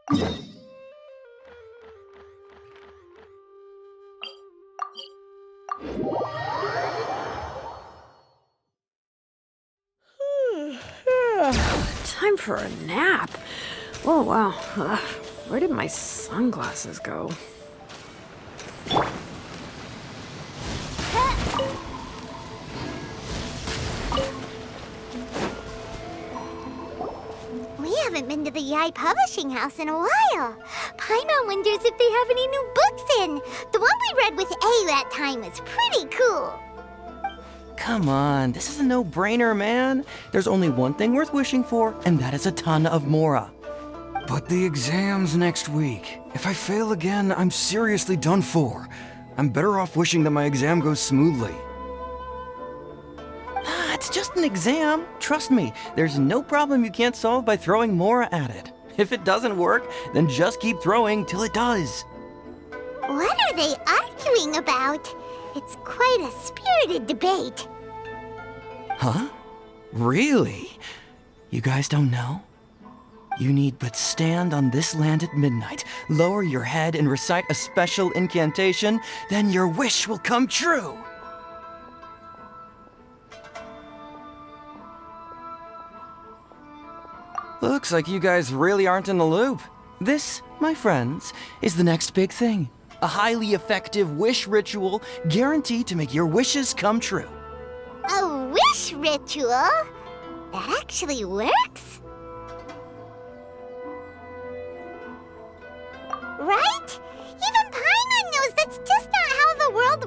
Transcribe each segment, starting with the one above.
Time for a nap. Oh, wow. Where did my sunglasses go? We haven't been to the Yai Publishing House in a while. Paimon wonders if they have any new books in. The one we read with A that time was pretty cool. Come on, this is a no-brainer, man. There's only one thing worth wishing for, and that is a ton of Mora. But the exam's next week. If I fail again, I'm seriously done for. I'm better off wishing that my exam goes smoothly. It's just an exam. Trust me, there's no problem you can't solve by throwing Mora at it. If it doesn't work, then just keep throwing till it does. What are they arguing about? It's quite a spirited debate. Huh? Really? You guys don't know? You need but stand on this land at midnight, lower your head and recite a special incantation, then your wish will come true. Looks like you guys really aren't in the loop. This, my friends, is the next big thing. A highly effective wish ritual guaranteed to make your wishes come true. A wish ritual? That actually works? Right? Even Paimon knows that's just not how the world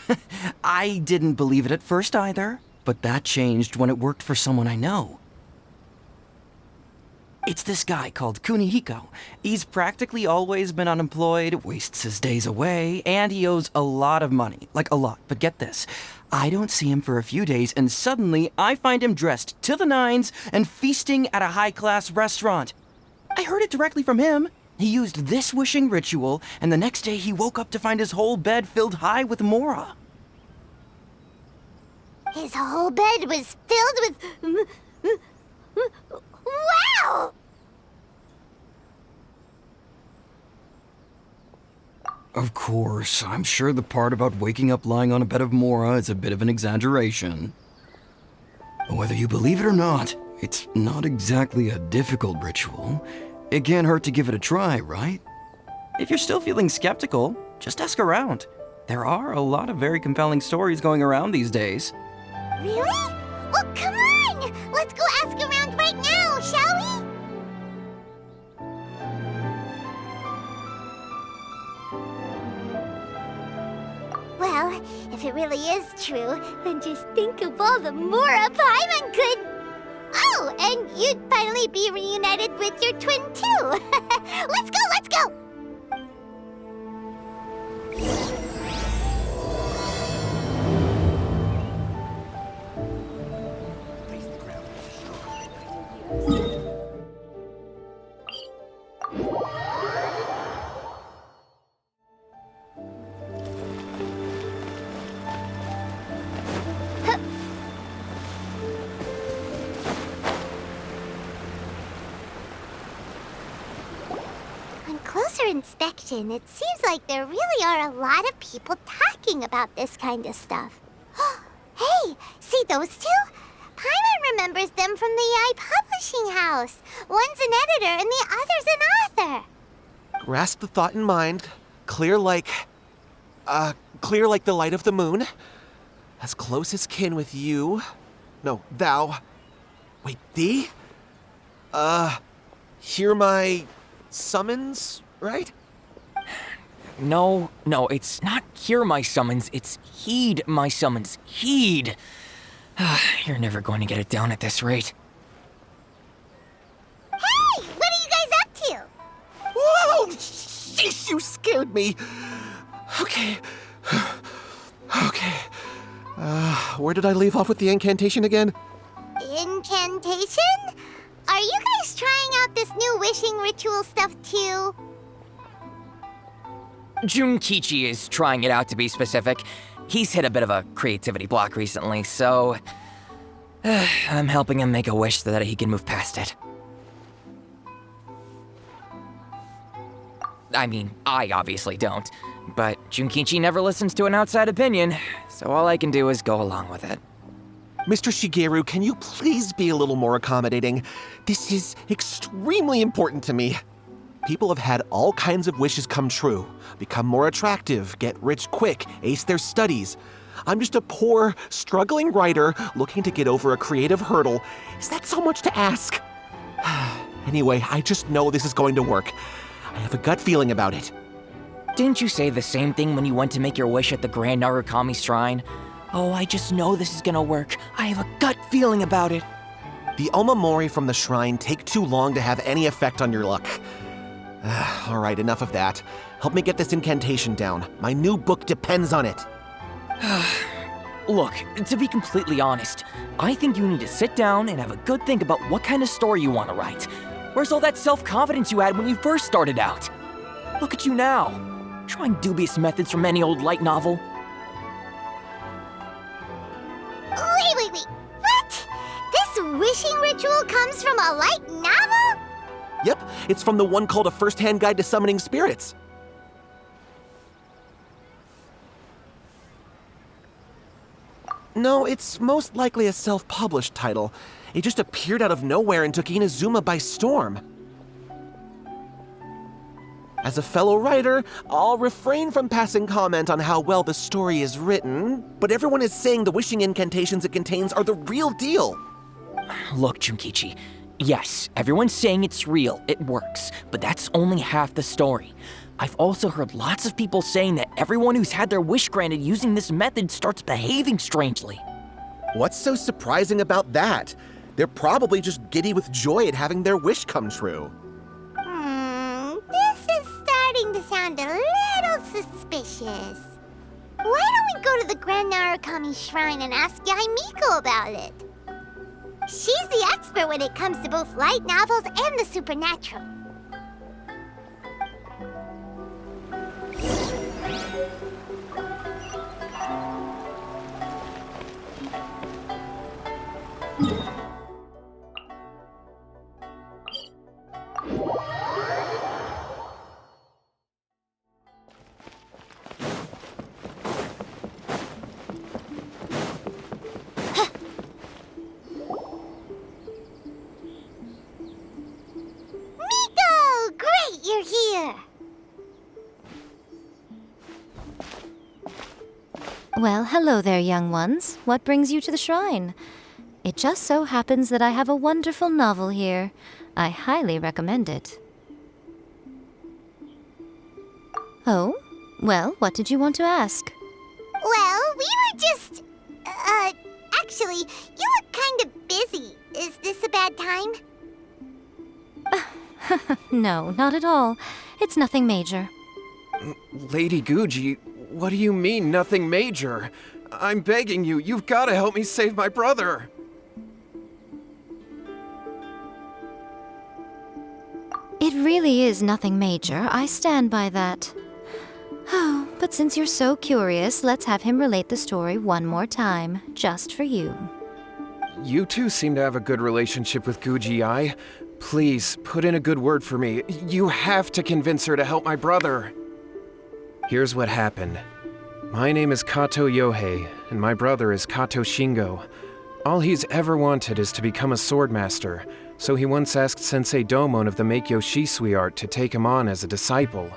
works. I didn't believe it at first either, but that changed when it worked for someone I know. It's this guy called Kunihiko. He's practically always been unemployed, wastes his days away, and he owes a lot of money. Like a lot, but get this. I don't see him for a few days, and suddenly I find him dressed to the nines and feasting at a high-class restaurant. I heard it directly from him. He used this wishing ritual, and the next day he woke up to find his whole bed filled high with Mora. His whole bed was filled with... Wow! Of course, I'm sure the part about waking up lying on a bed of Mora is a bit of an exaggeration. Whether you believe it or not, it's not exactly a difficult ritual. It can't hurt to give it a try, right? If you're still feeling skeptical, just ask around. There are a lot of very compelling stories going around these days. Really? Well, come on! Let's go ask around right now, shall we? Well, if it really is true, then just think of all the Mora Paimon could... Oh, and you'd finally be reunited with your twin, too! Let's go, let's go! On closer inspection, it seems like there really are a lot of people talking about this kind of stuff. Hey, see those two? Paimon remembers them from the Yai Publishing House. One's an editor and the other's an author. Grasp the thought in mind. Clear like the light of the moon. As close as kin with you. No, thou. Wait, thee? Hear my summons, right? No, it's not hear my summons, it's heed my summons. Heed! You're never going to get it down at this rate. Hey, what are you guys up to? Whoa! Sheesh, you scared me! Okay. Where did I leave off with the incantation again? Incantation? Are you guys trying out this new wishing ritual stuff too? Junkichi is trying it out, to be specific. He's hit a bit of a creativity block recently, so... I'm helping him make a wish so that he can move past it. I mean, I obviously don't, but Junkichi never listens to an outside opinion, so all I can do is go along with it. Mr. Shigeru, can you please be a little more accommodating? This is extremely important to me. People have had all kinds of wishes come true, become more attractive, get rich quick, ace their studies. I'm just a poor, struggling writer looking to get over a creative hurdle. Is that so much to ask? Anyway, I just know this is going to work. I have a gut feeling about it. Didn't you say the same thing when you went to make your wish at the Grand Narukami Shrine? Oh, I just know this is gonna work. I have a gut feeling about it. The omamori from the shrine take too long to have any effect on your luck. All right, enough of that. Help me get this incantation down. My new book depends on it. Look, to be completely honest, I think you need to sit down and have a good think about what kind of story you want to write. Where's all that self-confidence you had when you first started out? Look at you now, trying dubious methods from any old light novel. Wait. What? This wishing ritual comes from a light novel? Yep, it's from the one called A First-Hand Guide to Summoning Spirits. No, it's most likely a self-published title. It just appeared out of nowhere and took Inazuma by storm. As a fellow writer, I'll refrain from passing comment on how well the story is written, but everyone is saying the wishing incantations it contains are the real deal. Look, Junkichi, yes, everyone's saying it's real, it works, but that's only half the story. I've also heard lots of people saying that everyone who's had their wish granted using this method starts behaving strangely. What's so surprising about that? They're probably just giddy with joy at having their wish come true. This is starting to sound a little suspicious. Why don't we go to the Grand Narukami Shrine and ask Yaimiko about it? She's the expert when it comes to both light novels and the supernatural. Miko! Great, you're here! Well, hello there, young ones. What brings you to the shrine? It just so happens that I have a wonderful novel here. I highly recommend it. Oh? Well, what did you want to ask? Well, we were just... actually, you look kind of busy. Is this a bad time? No, not at all. It's nothing major. Lady Guji, what do you mean, nothing major? I'm begging you, you've got to help me save my brother. It really is nothing major. I stand by that. Oh, but since you're so curious, let's have him relate the story one more time, just for you. You two seem to have a good relationship with Guji-ai. Please, put in a good word for me. You have to convince her to help my brother. Here's what happened. My name is Kato Yohei, and my brother is Kato Shingo. All he's ever wanted is to become a swordmaster, so he once asked Sensei Domon of the Meikyo Shisui art to take him on as a disciple.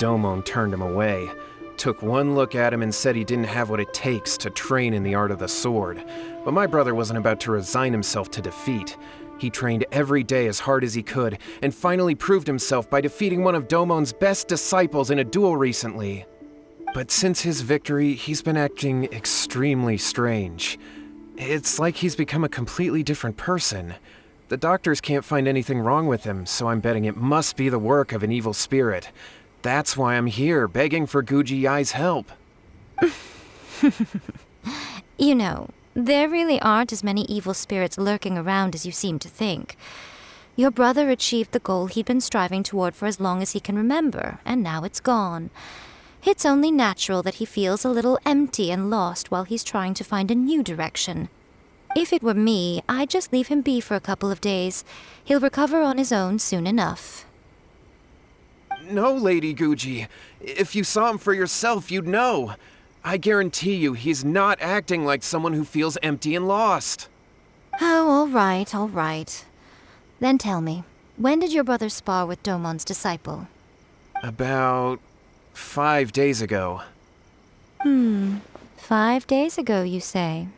Domon turned him away, took one look at him and said he didn't have what it takes to train in the art of the sword. But my brother wasn't about to resign himself to defeat. He trained every day as hard as he could, and finally proved himself by defeating one of Domon's best disciples in a duel recently. But since his victory, he's been acting extremely strange. It's like he's become a completely different person. The doctors can't find anything wrong with him, so I'm betting it must be the work of an evil spirit. That's why I'm here, begging for Guji-ai's help. You know, there really aren't as many evil spirits lurking around as you seem to think. Your brother achieved the goal he'd been striving toward for as long as he can remember, and now it's gone. It's only natural that he feels a little empty and lost while he's trying to find a new direction. If it were me, I'd just leave him be for a couple of days. He'll recover on his own soon enough. No, Lady Guji. If you saw him for yourself, you'd know. I guarantee you he's not acting like someone who feels empty and lost. Oh, all right. Then tell me, when did your brother spar with Domon's disciple? About 5 days ago. 5 days ago, you say?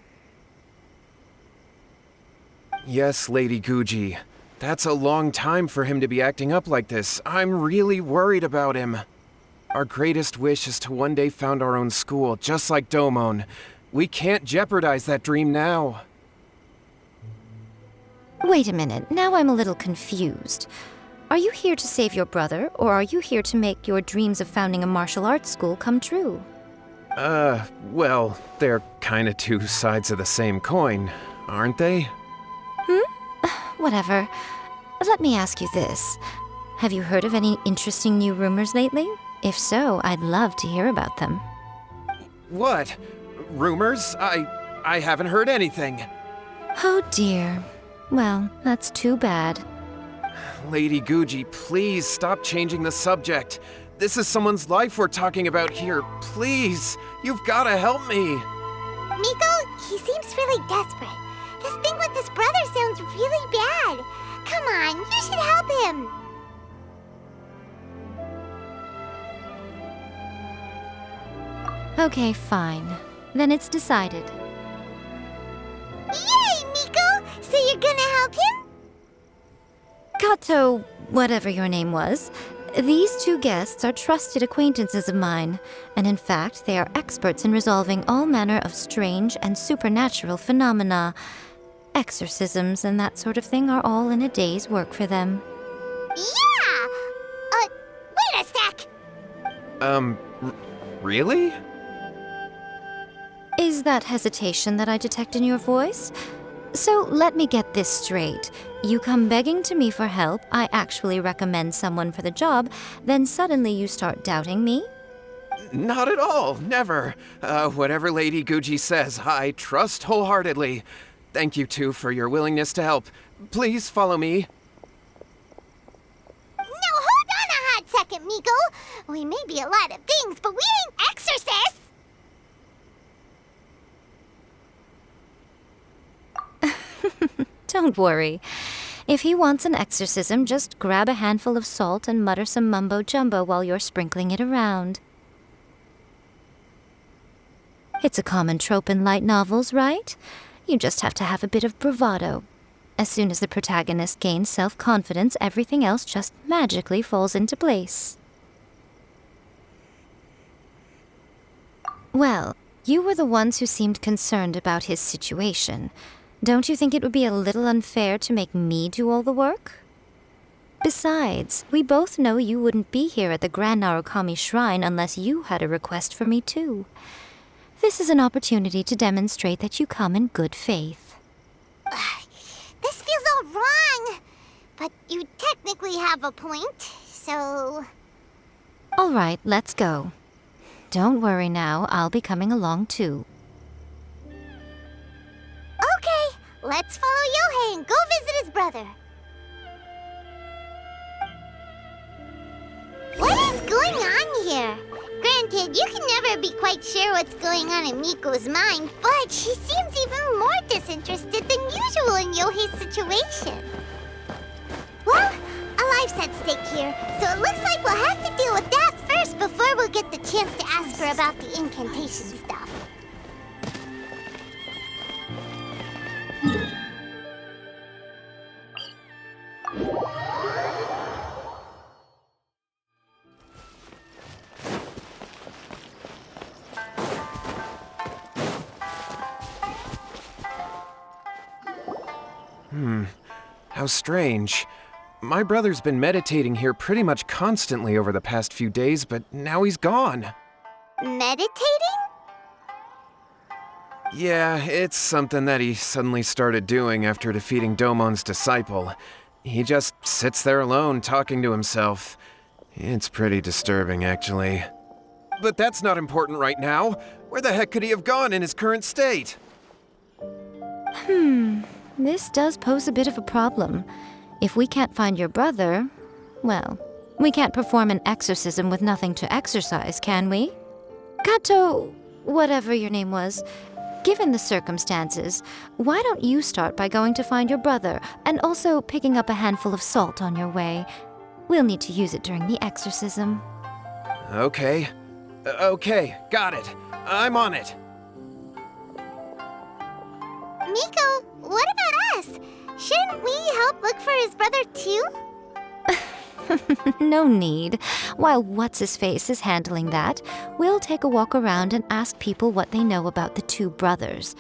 Yes, Lady Guji. That's a long time for him to be acting up like this. I'm really worried about him. Our greatest wish is to one day found our own school, just like Domon. We can't jeopardize that dream now. Wait a minute, now I'm a little confused. Are you here to save your brother, or are you here to make your dreams of founding a martial arts school come true? Well, they're kinda two sides of the same coin, aren't they? Whatever. Let me ask you this. Have you heard of any interesting new rumors lately? If so, I'd love to hear about them. What? Rumors? I haven't heard anything. Oh dear. Well, that's too bad. Lady Guji, please stop changing the subject. This is someone's life we're talking about here. Please, you've gotta help me. Miko, he seems really desperate. This thing with his brother sounds really bad. Come on, you should help him. Okay, fine. Then it's decided. Yay, Miko! So you're gonna help him? Kato, whatever your name was, these two guests are trusted acquaintances of mine, and in fact, they are experts in resolving all manner of strange and supernatural phenomena. Exorcisms and that sort of thing are all in a day's work for them. Yeah! Wait a sec! Really? Is that hesitation that I detect in your voice? So let me get this straight. You come begging to me for help, I actually recommend someone for the job, then suddenly you start doubting me? Not at all, never. Whatever Lady Guji says, I trust wholeheartedly. Thank you two for your willingness to help. Please follow me. No, hold on a hot second, Miko. We may be a lot of things, but we ain't exorcists! Don't worry. If he wants an exorcism, just grab a handful of salt and mutter some mumbo-jumbo while you're sprinkling it around. It's a common trope in light novels, right? You just have to have a bit of bravado. As soon as the protagonist gains self-confidence, everything else just magically falls into place. Well, you were the ones who seemed concerned about his situation. Don't you think it would be a little unfair to make me do all the work? Besides, we both know you wouldn't be here at the Grand Narukami Shrine unless you had a request for me too. This is an opportunity to demonstrate that you come in good faith. This feels all wrong. But you technically have a point, so... All right, let's go. Don't worry now, I'll be coming along too. Okay, let's follow Yohei and go visit his brother. What is going on here? Granted, you can never be quite sure what's going on in Miko's mind, but she seems even more disinterested than usual in Yohei's situation. Well, a life's at stake here, so it looks like we'll have to deal with that first before we'll get the chance to ask her about the incantation stuff. How strange. My brother's been meditating here pretty much constantly over the past few days, but now he's gone. Meditating? Yeah, it's something that he suddenly started doing after defeating Domon's disciple. He just sits there alone, talking to himself. It's pretty disturbing, actually. But that's not important right now. Where the heck could he have gone in his current state? This does pose a bit of a problem. If we can't find your brother, well, we can't perform an exorcism with nothing to exorcise, can we? Kato, whatever your name was, given the circumstances, why don't you start by going to find your brother and also picking up a handful of salt on your way? We'll need to use it during the exorcism. Okay. Okay, got it. I'm on it. Miko, what about us? Shouldn't we help look for his brother too? No need. While What's-His-Face is handling that, we'll take a walk around and ask people what they know about the two brothers.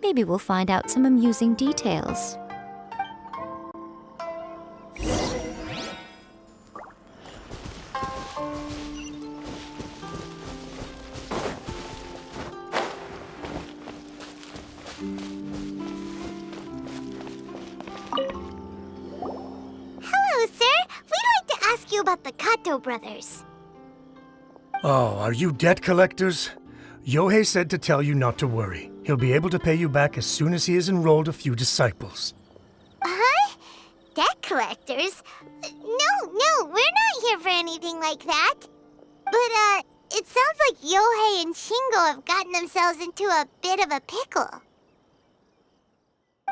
Maybe we'll find out some amusing details. Hello, sir. We'd like to ask you about the Kato brothers. Oh, are you debt collectors? Yohei said to tell you not to worry. He'll be able to pay you back as soon as he has enrolled a few disciples. Huh? Debt collectors? No, we're not here for anything like that. But, it sounds like Yohei and Shingo have gotten themselves into a bit of a pickle.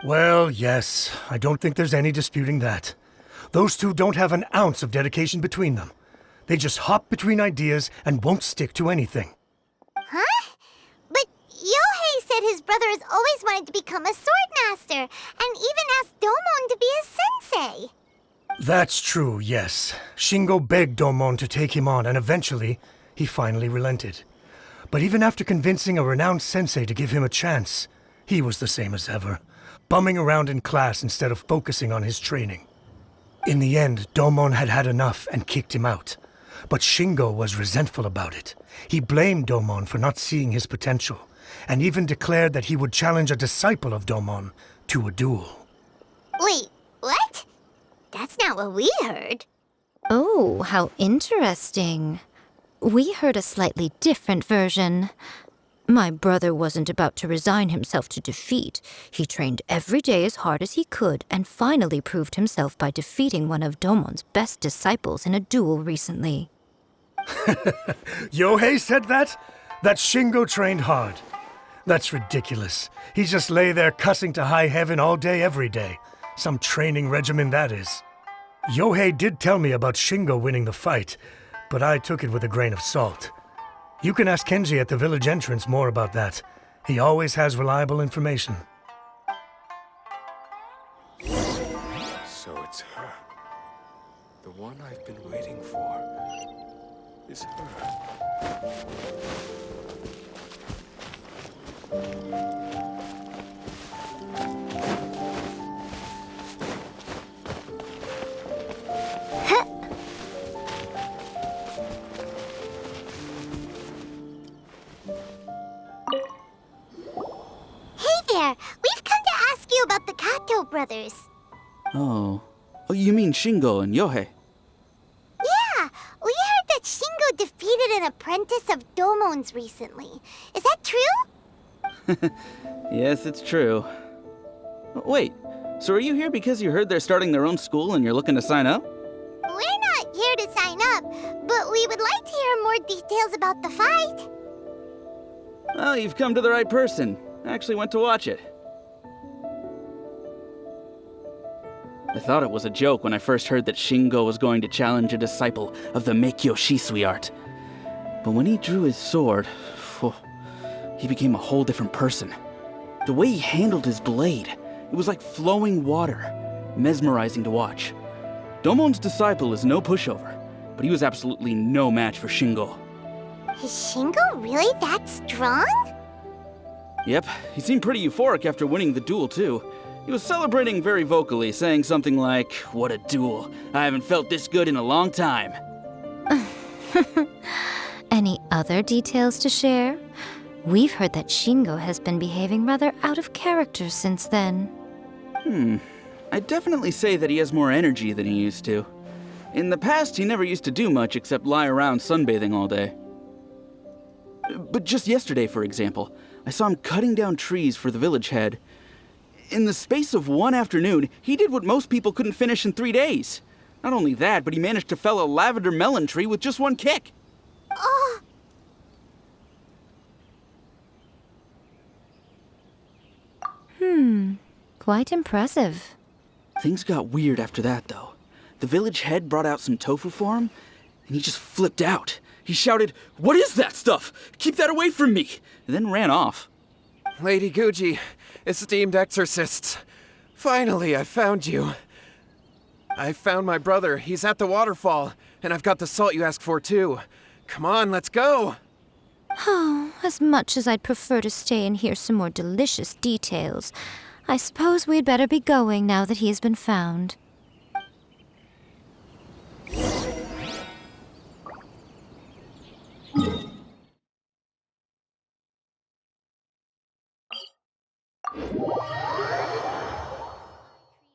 Well, yes, I don't think there's any disputing that. Those two don't have an ounce of dedication between them. They just hop between ideas and won't stick to anything. Huh? But Yohei said his brother has always wanted to become a sword master, and even asked Domon to be his sensei. That's true, yes. Shingo begged Domon to take him on, and eventually, he finally relented. But even after convincing a renowned sensei to give him a chance, he was the same as ever, bumming around in class instead of focusing on his training. In the end, Domon had had enough and kicked him out. But Shingo was resentful about it. He blamed Domon for not seeing his potential, and even declared that he would challenge a disciple of Domon to a duel. Wait, what? That's not what we heard. Oh, how interesting. We heard a slightly different version. My brother wasn't about to resign himself to defeat. He trained every day as hard as he could and finally proved himself by defeating one of Domon's best disciples in a duel recently. Yohei said that? That Shingo trained hard. That's ridiculous. He just lay there cussing to high heaven all day, every day. Some training regimen, that is. Yohei did tell me about Shingo winning the fight, but I took it with a grain of salt. You can ask Kenji at the village entrance more about that. He always has reliable information. So it's her. The one I've been waiting for. Is her. There, we've come to ask you about the Kato brothers. Oh, you mean Shingo and Yohei? Yeah, we heard that Shingo defeated an apprentice of Domon's recently. Is that true? Yes, it's true. Wait, so are you here because you heard they're starting their own school and you're looking to sign up? We're not here to sign up, but we would like to hear more details about the fight. Well, you've come to the right person. I actually went to watch it. I thought it was a joke when I first heard that Shingo was going to challenge a disciple of the Meikyo Shisui art. But when he drew his sword, he became a whole different person. The way he handled his blade, it was like flowing water, mesmerizing to watch. Domon's disciple is no pushover, but he was absolutely no match for Shingo. Is Shingo really that strong? Yep, he seemed pretty euphoric after winning the duel, too. He was celebrating very vocally, saying something like, "What a duel. I haven't felt this good in a long time." Any other details to share? We've heard that Shingo has been behaving rather out of character since then. I'd definitely say that he has more energy than he used to. In the past, he never used to do much except lie around sunbathing all day. But just yesterday, for example, I saw him cutting down trees for the village head. In the space of one afternoon, he did what most people couldn't finish in 3 days. Not only that, but he managed to fell a lavender melon tree with just one kick. Oh, Quite impressive. Things got weird after that, though. The village head brought out some tofu for him, and he just flipped out. He shouted, "What is that stuff? Keep that away from me!" and then ran off. Lady Guji, esteemed exorcists. Finally, I found you. I found my brother. He's at the waterfall, and I've got the salt you asked for, too. Come on, let's go! Oh, as much as I'd prefer to stay and hear some more delicious details, I suppose we'd better be going now that he has been found.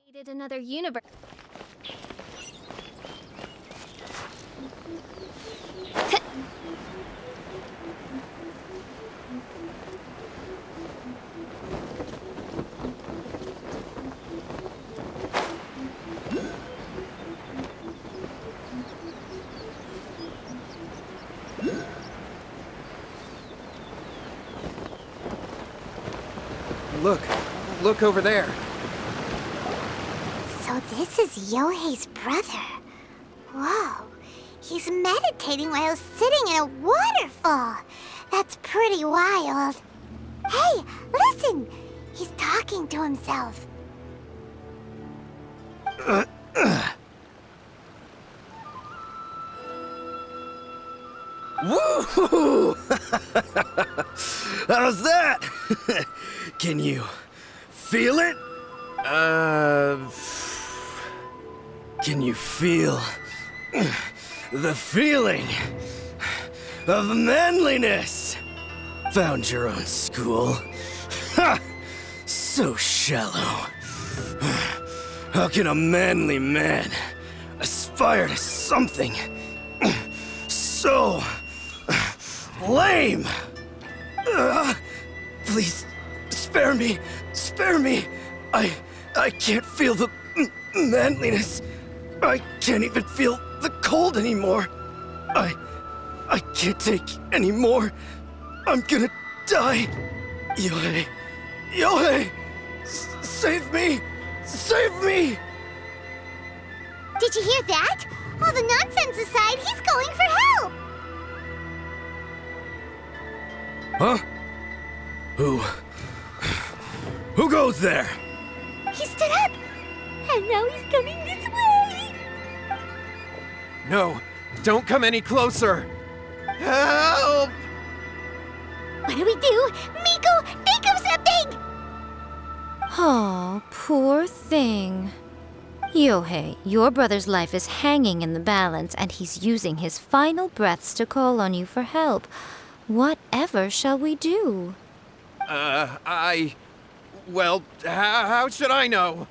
Created another universe. Look over there. so this is Yohei's brother. Whoa, he's meditating while sitting in a waterfall. That's pretty wild. Hey, listen! He's talking to himself. Woo! How's that? Can you feel it? Can you feel the feeling of manliness? Found your own school. Ha! So shallow. How can a manly man aspire to something so lame? Please, spare me. Spare me. I can't feel the manliness. I can't even feel the cold anymore. I can't take any more. I'm gonna die. Yohei. Yohei! Save me! Save me! Did you hear that? All the nonsense aside, he's going for help! Huh? Who goes there? He stood up! And now he's coming this way! No, don't come any closer. Help! What do we do? Miko, think of something! Oh, poor thing. Yohei, your brother's life is hanging in the balance, and he's using his final breaths to call on you for help. Whatever shall we do? Well, how should I know?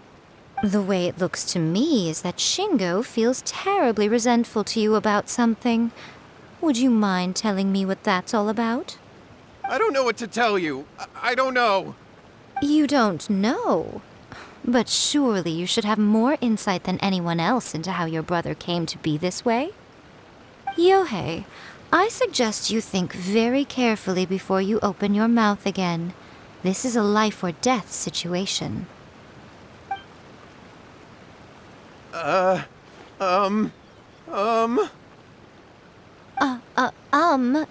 The way it looks to me is that Shingo feels terribly resentful to you about something. Would you mind telling me what that's all about? I don't know what to tell you. I don't know. You don't know? But surely you should have more insight than anyone else into how your brother came to be this way? Yohei, I suggest you think very carefully before you open your mouth again. This is a life or death situation.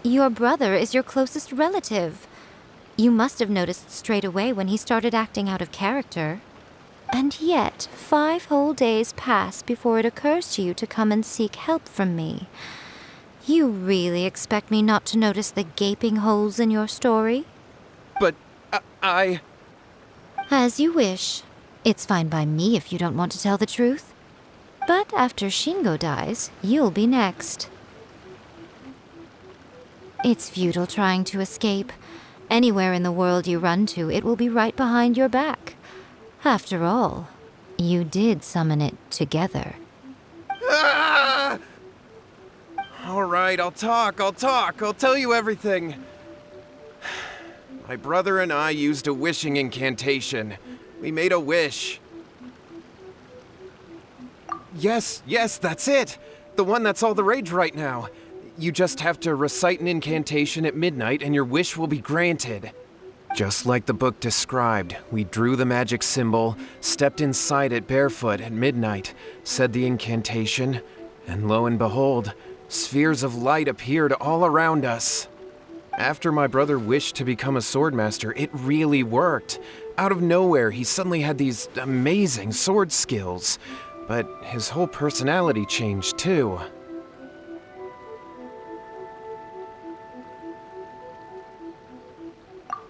Your brother is your closest relative. You must have noticed straight away when he started acting out of character. And yet, 5 whole days pass before it occurs to you to come and seek help from me. You really expect me not to notice the gaping holes in your story? But As you wish. It's fine by me if you don't want to tell the truth. But after Shingo dies, you'll be next. It's futile trying to escape. Anywhere in the world you run to, it will be right behind your back. After all, you did summon it together. All right, I'll talk. I'll tell you everything. My brother and I used a wishing incantation. We made a wish. Yes, that's it. The one that's all the rage right now. You just have to recite an incantation at midnight and your wish will be granted. Just like the book described, we drew the magic symbol, stepped inside it barefoot at midnight, said the incantation, and lo and behold, spheres of light appeared all around us. After my brother wished to become a swordmaster, it really worked. Out of nowhere, he suddenly had these amazing sword skills, but his whole personality changed too.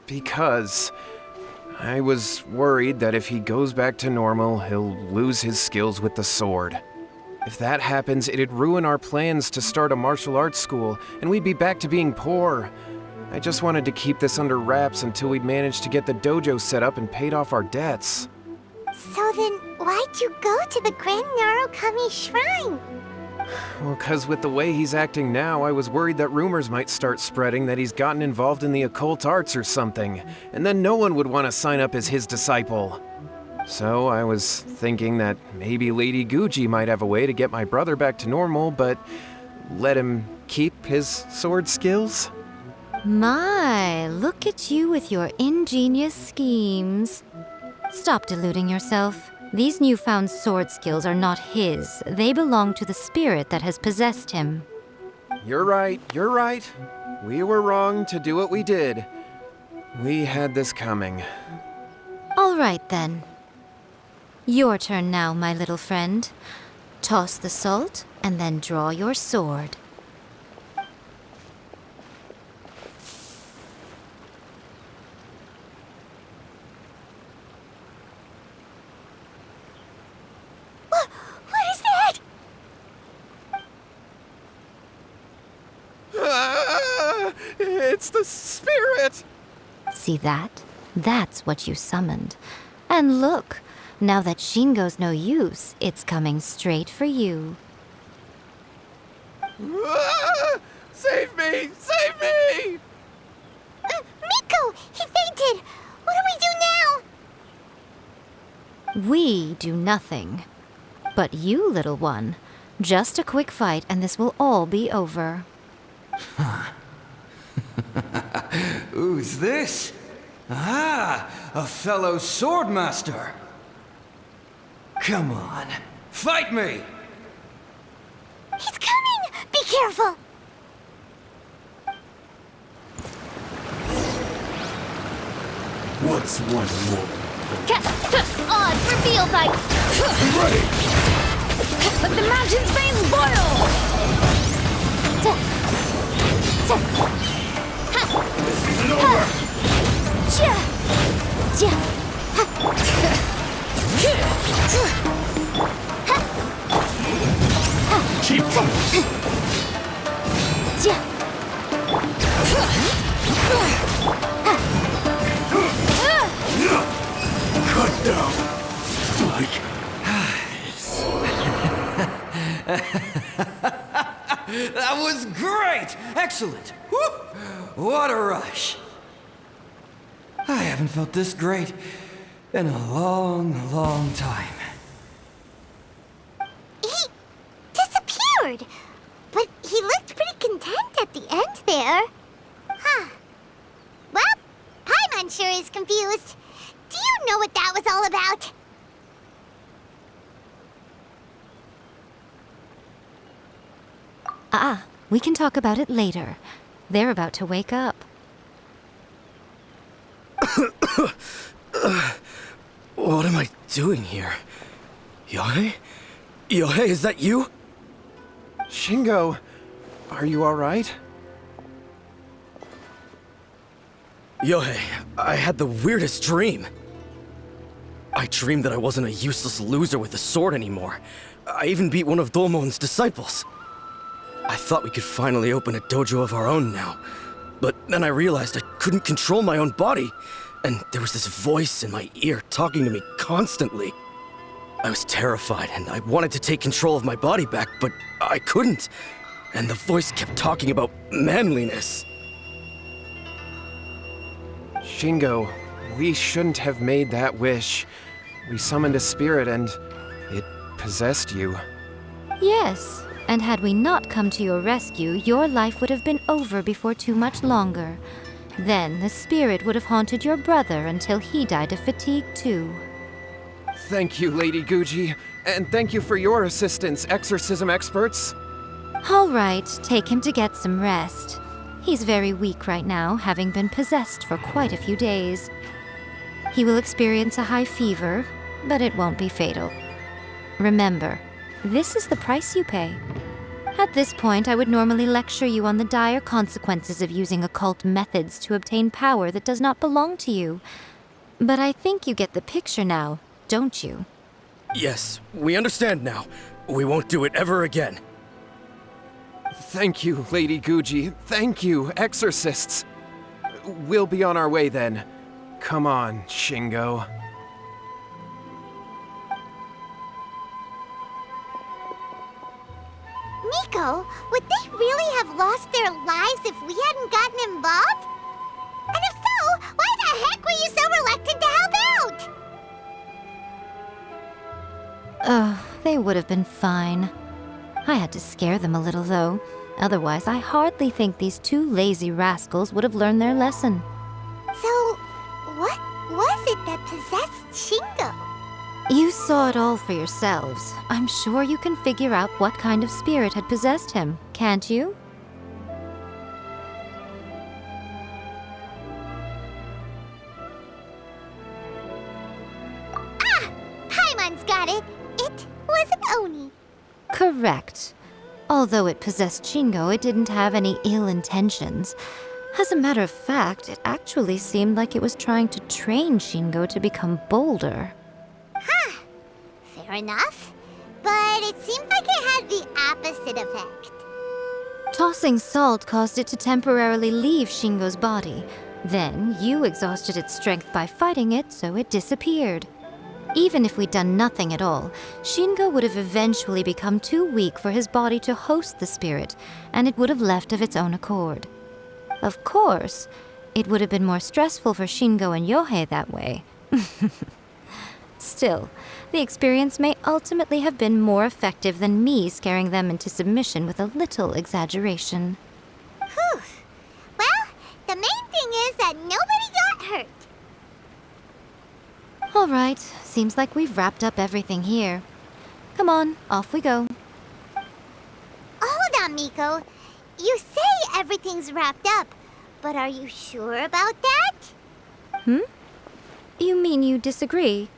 Because I was worried that if he goes back to normal, he'll lose his skills with the sword. If that happens, it'd ruin our plans to start a martial arts school, and we'd be back to being poor. I just wanted to keep this under wraps until we'd managed to get the dojo set up and paid off our debts. So then, why'd you go to the Grand Narukami Shrine? Well, 'cause with the way he's acting now, I was worried that rumors might start spreading that he's gotten involved in the occult arts or something, and then no one would want to sign up as his disciple. So I was thinking that maybe Lady Guji might have a way to get my brother back to normal, but let him keep his sword skills? My, look at you with your ingenious schemes. Stop deluding yourself. These newfound sword skills are not his. They belong to the spirit that has possessed him. You're right. We were wrong to do what we did. We had this coming. All right, then. Your turn now, my little friend. Toss the salt, and then draw your sword. What is that? It's the spirit! See that? That's what you summoned. And look, now that Shingo's no use, it's coming straight for you. Save me! Save me! Miko! He fainted! What do we do now? We do nothing. But you, little one, just a quick fight and this will all be over. Who's this? Ah, a fellow swordmaster. Come on, fight me! He's coming! Be careful! What's one more? Odds, reveal fight! Ready! Let the mountain's veins boil! This isn't over! Keep focus! Cut down! Strike! That was great! Excellent! Woo! What a rush! I haven't felt this great in a long, long time. He disappeared! But he looked pretty content at the end there. Huh. Well, Paimon sure is confused. Do you know what that was all about? We can talk about it later. They're about to wake up. What am I doing here? Yohei? Yohei, is that you? Shingo, are you alright? Yohei, I had the weirdest dream. I dreamed that I wasn't a useless loser with a sword anymore. I even beat one of Domon's disciples. I thought we could finally open a dojo of our own now. But then I realized I couldn't control my own body, and there was this voice in my ear talking to me constantly. I was terrified, and I wanted to take control of my body back, but I couldn't. And the voice kept talking about manliness. Shingo, We shouldn't have made that wish. We summoned a spirit and it possessed you. Yes, and had we not come to your rescue, your life would have been over before too much longer. Then the spirit would have haunted your brother until he died of fatigue too. Thank you, Lady Guji, and thank you for your assistance, exorcism experts. All right, take him to get some rest. He's very weak right now, having been possessed for quite a few days. He will experience a high fever, but it won't be fatal. Remember, this is the price you pay. At this point, I would normally lecture you on the dire consequences of using occult methods to obtain power that does not belong to you. But I think you get the picture now, don't you? Yes, we understand now. We won't do it ever again. Thank you, Lady Guji. Thank you, exorcists. We'll be on our way then. Come on, Shingo. Miko, would they really have lost their lives if we hadn't gotten involved? And if so, why the heck were you so reluctant to help out? Oh, they would have been fine. I had to scare them a little, though. Otherwise, I hardly think these two lazy rascals would have learned their lesson. So, what was it that possessed Shingo? You saw it all for yourselves. I'm sure you can figure out what kind of spirit had possessed him, can't you? Ah! Paimon's got it! It was an Oni. Correct. Although it possessed Shingo, it didn't have any ill intentions. As a matter of fact, it actually seemed like it was trying to train Shingo to become bolder. Huh. Fair enough. But it seemed like it had the opposite effect. Tossing salt caused it to temporarily leave Shingo's body. Then, you exhausted its strength by fighting it, so it disappeared. Even if we'd done nothing at all, Shingo would have eventually become too weak for his body to host the spirit, and it would have left of its own accord. Of course, it would have been more stressful for Shingo and Yohei that way. Still, the experience may ultimately have been more effective than me scaring them into submission with a little exaggeration. Whew. Well, the main thing is that nobody got hurt. All right, seems like we've wrapped up everything here. Come on, off we go. Hold on, Miko. You say everything's wrapped up, but are you sure about that? You mean you disagree?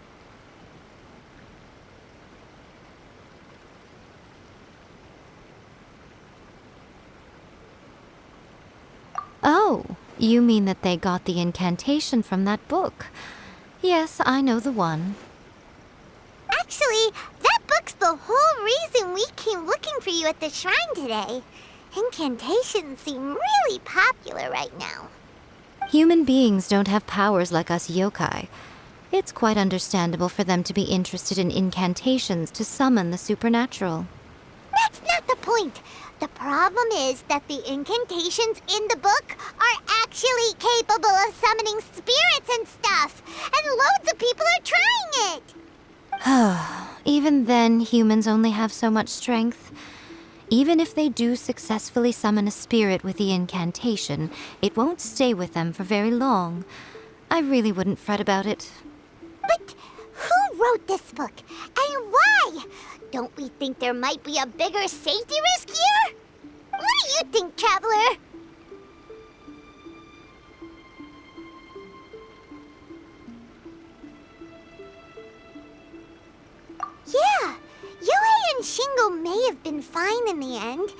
Oh, you mean that they got the incantation from that book. Yes, I know the one. Actually, that book's the whole reason we came looking for you at the shrine today. Incantations seem really popular right now. Human beings don't have powers like us yokai. It's quite understandable for them to be interested in incantations to summon the supernatural. That's not the point. The problem is that the incantations in the book are actually capable of summoning spirits and stuff, and loads of people are trying it. Even then, humans only have so much strength. Even if they do successfully summon a spirit with the incantation, it won't stay with them for very long. I really wouldn't fret about it. But who wrote this book, and why? Don't we think there might be a bigger safety risk here? What do you think, Traveler? Yeah, Yohei and Shingo may have been fine in the end,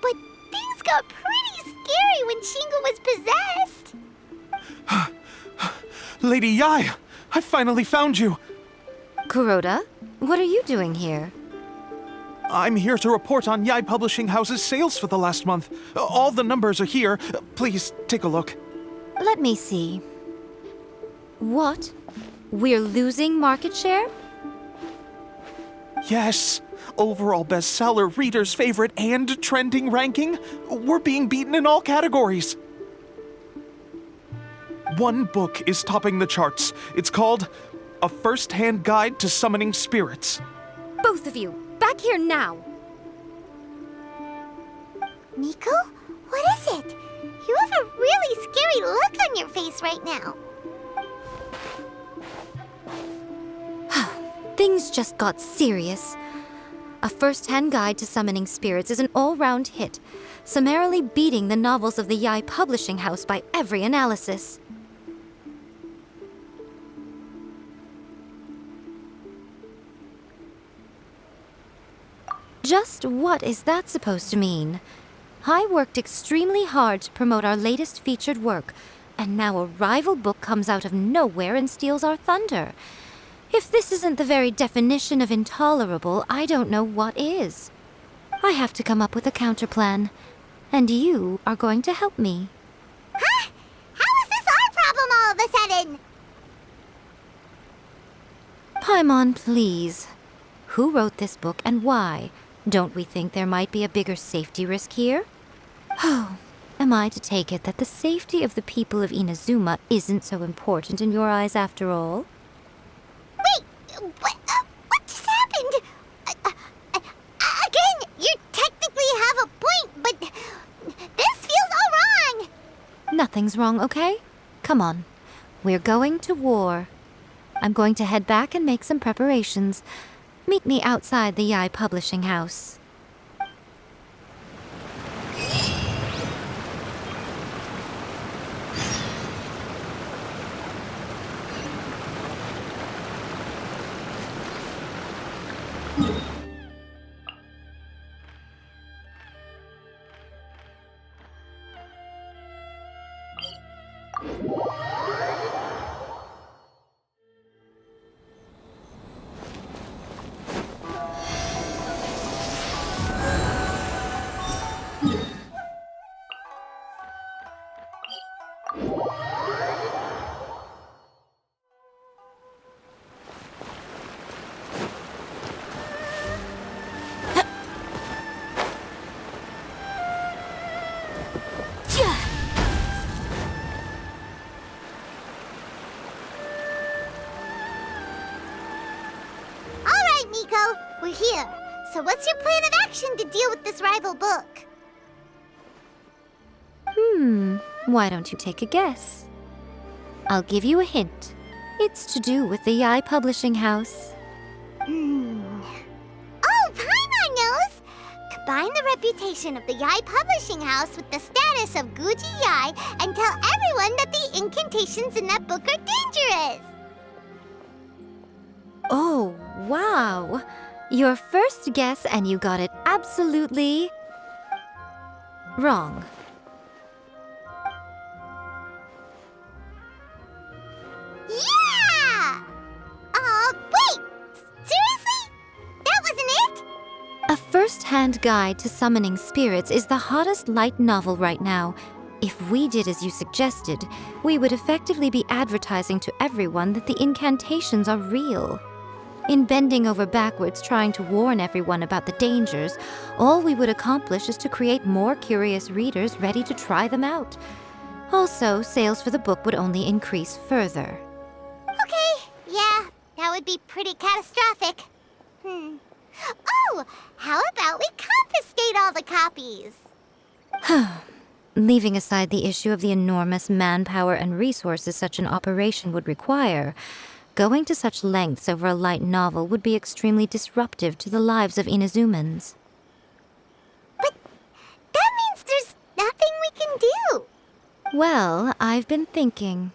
but things got pretty scary when Shingo was possessed. Lady Yai, I finally found you. Kuroda, what are you doing here? I'm here to report on Yai Publishing House's sales for the last month. All the numbers are here. Please take a look. Let me see. What? We're losing market share? Yes. Overall bestseller, readers' favorite, and trending ranking. We're being beaten in all categories. One book is topping the charts. It's called A First-Hand Guide to Summoning Spirits. Both of you, back here now! Nico? What is it? You have a really scary look on your face right now. Things just got serious. A First-Hand Guide to Summoning Spirits is an all-round hit, summarily beating the novels of the Yai Publishing House by every analysis. Just what is that supposed to mean? I worked extremely hard to promote our latest featured work, and now a rival book comes out of nowhere and steals our thunder. If this isn't the very definition of intolerable, I don't know what is. I have to come up with a counterplan, and you are going to help me. Huh? How is this our problem all of a sudden? Paimon, please. Who wrote this book and why? Don't we think there might be a bigger safety risk here? Oh, am I to take it that the safety of the people of Inazuma isn't so important in your eyes after all? Wait, what just happened? Again, you technically have a point, but this feels all wrong. Nothing's wrong, okay? Come on. We're going to war. I'm going to head back and make some preparations. Meet me outside the Yai Publishing House. Nico, we're here. So what's your plan of action to deal with this rival book? Why don't you take a guess? I'll give you a hint. It's to do with the Yai Publishing House. Oh, Paimon knows! Combine the reputation of the Yai Publishing House with the status of Guji Yai and tell everyone that the incantations in that book are dangerous! Oh, wow! Your first guess and you got it absolutely wrong. Yeah! Wait! Seriously? That wasn't it? A First-Hand Guide to Summoning Spirits is the hottest light novel right now. If we did as you suggested, we would effectively be advertising to everyone that the incantations are real. In bending over backwards trying to warn everyone about the dangers, all we would accomplish is to create more curious readers ready to try them out. Also, sales for the book would only increase further. Okay, yeah, that would be pretty catastrophic. Oh, how about we confiscate all the copies? Leaving aside the issue of the enormous manpower and resources such an operation would require, going to such lengths over a light novel would be extremely disruptive to the lives of Inazumans. But that means there's nothing we can do. Well, I've been thinking.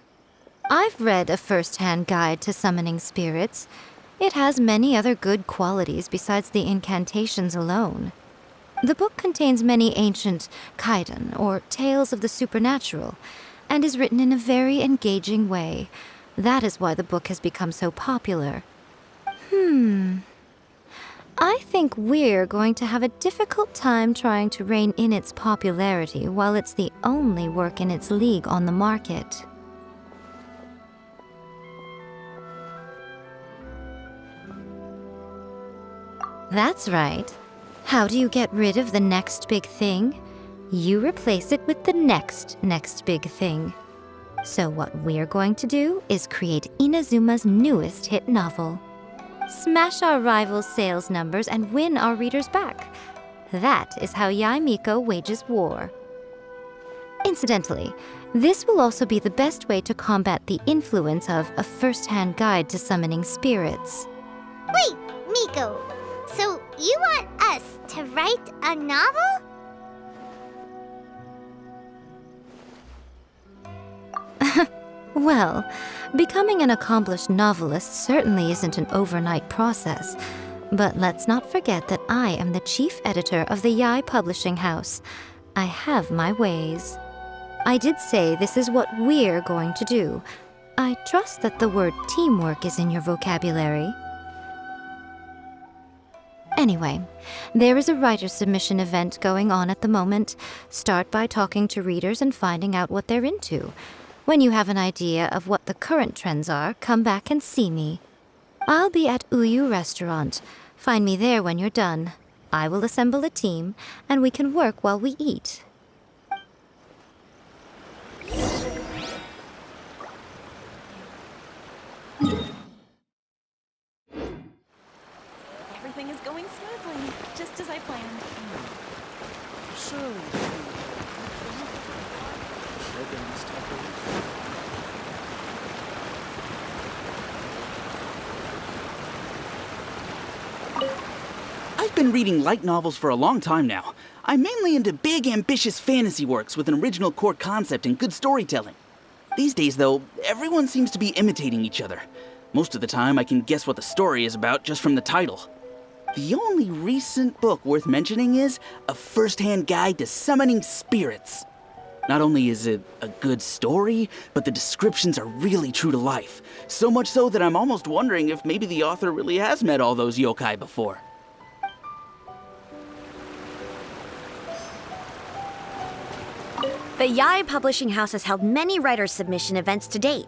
I've read A First-Hand Guide to Summoning Spirits. It has many other good qualities besides the incantations alone. The book contains many ancient kaiden, or tales of the supernatural, and is written in a very engaging way. That is why the book has become so popular. I think we're going to have a difficult time trying to rein in its popularity while it's the only work in its league on the market. That's right. How do you get rid of the next big thing? You replace it with the next big thing. So what we're going to do is create Inazuma's newest hit novel. Smash our rivals' sales numbers and win our readers back. That is how Yaimiko wages war. Incidentally, this will also be the best way to combat the influence of a first-hand guide to summoning spirits. Wait, Miko. So you want us to write a novel? Well, becoming an accomplished novelist certainly isn't an overnight process. But let's not forget that I am the chief editor of the Yai Publishing House. I have my ways. I did say this is what we're going to do. I trust that the word teamwork is in your vocabulary. Anyway, there is a writer's submission event going on at the moment. Start by talking to readers and finding out what they're into. When you have an idea of what the current trends are, come back and see me. I'll be at Uyu Restaurant. Find me there when you're done. I will assemble a team, and we can work while we eat. Everything is going smoothly, just as I planned. I've been reading light novels for a long time now. I'm mainly into big, ambitious fantasy works with an original core concept and good storytelling. These days, though, everyone seems to be imitating each other. Most of the time, I can guess what the story is about just from the title. The only recent book worth mentioning is A First-Hand Guide to Summoning Spirits. Not only is it a good story, but the descriptions are really true to life. So much so that I'm almost wondering if maybe the author really has met all those yokai before. The Yai Publishing House has held many writers' submission events to date.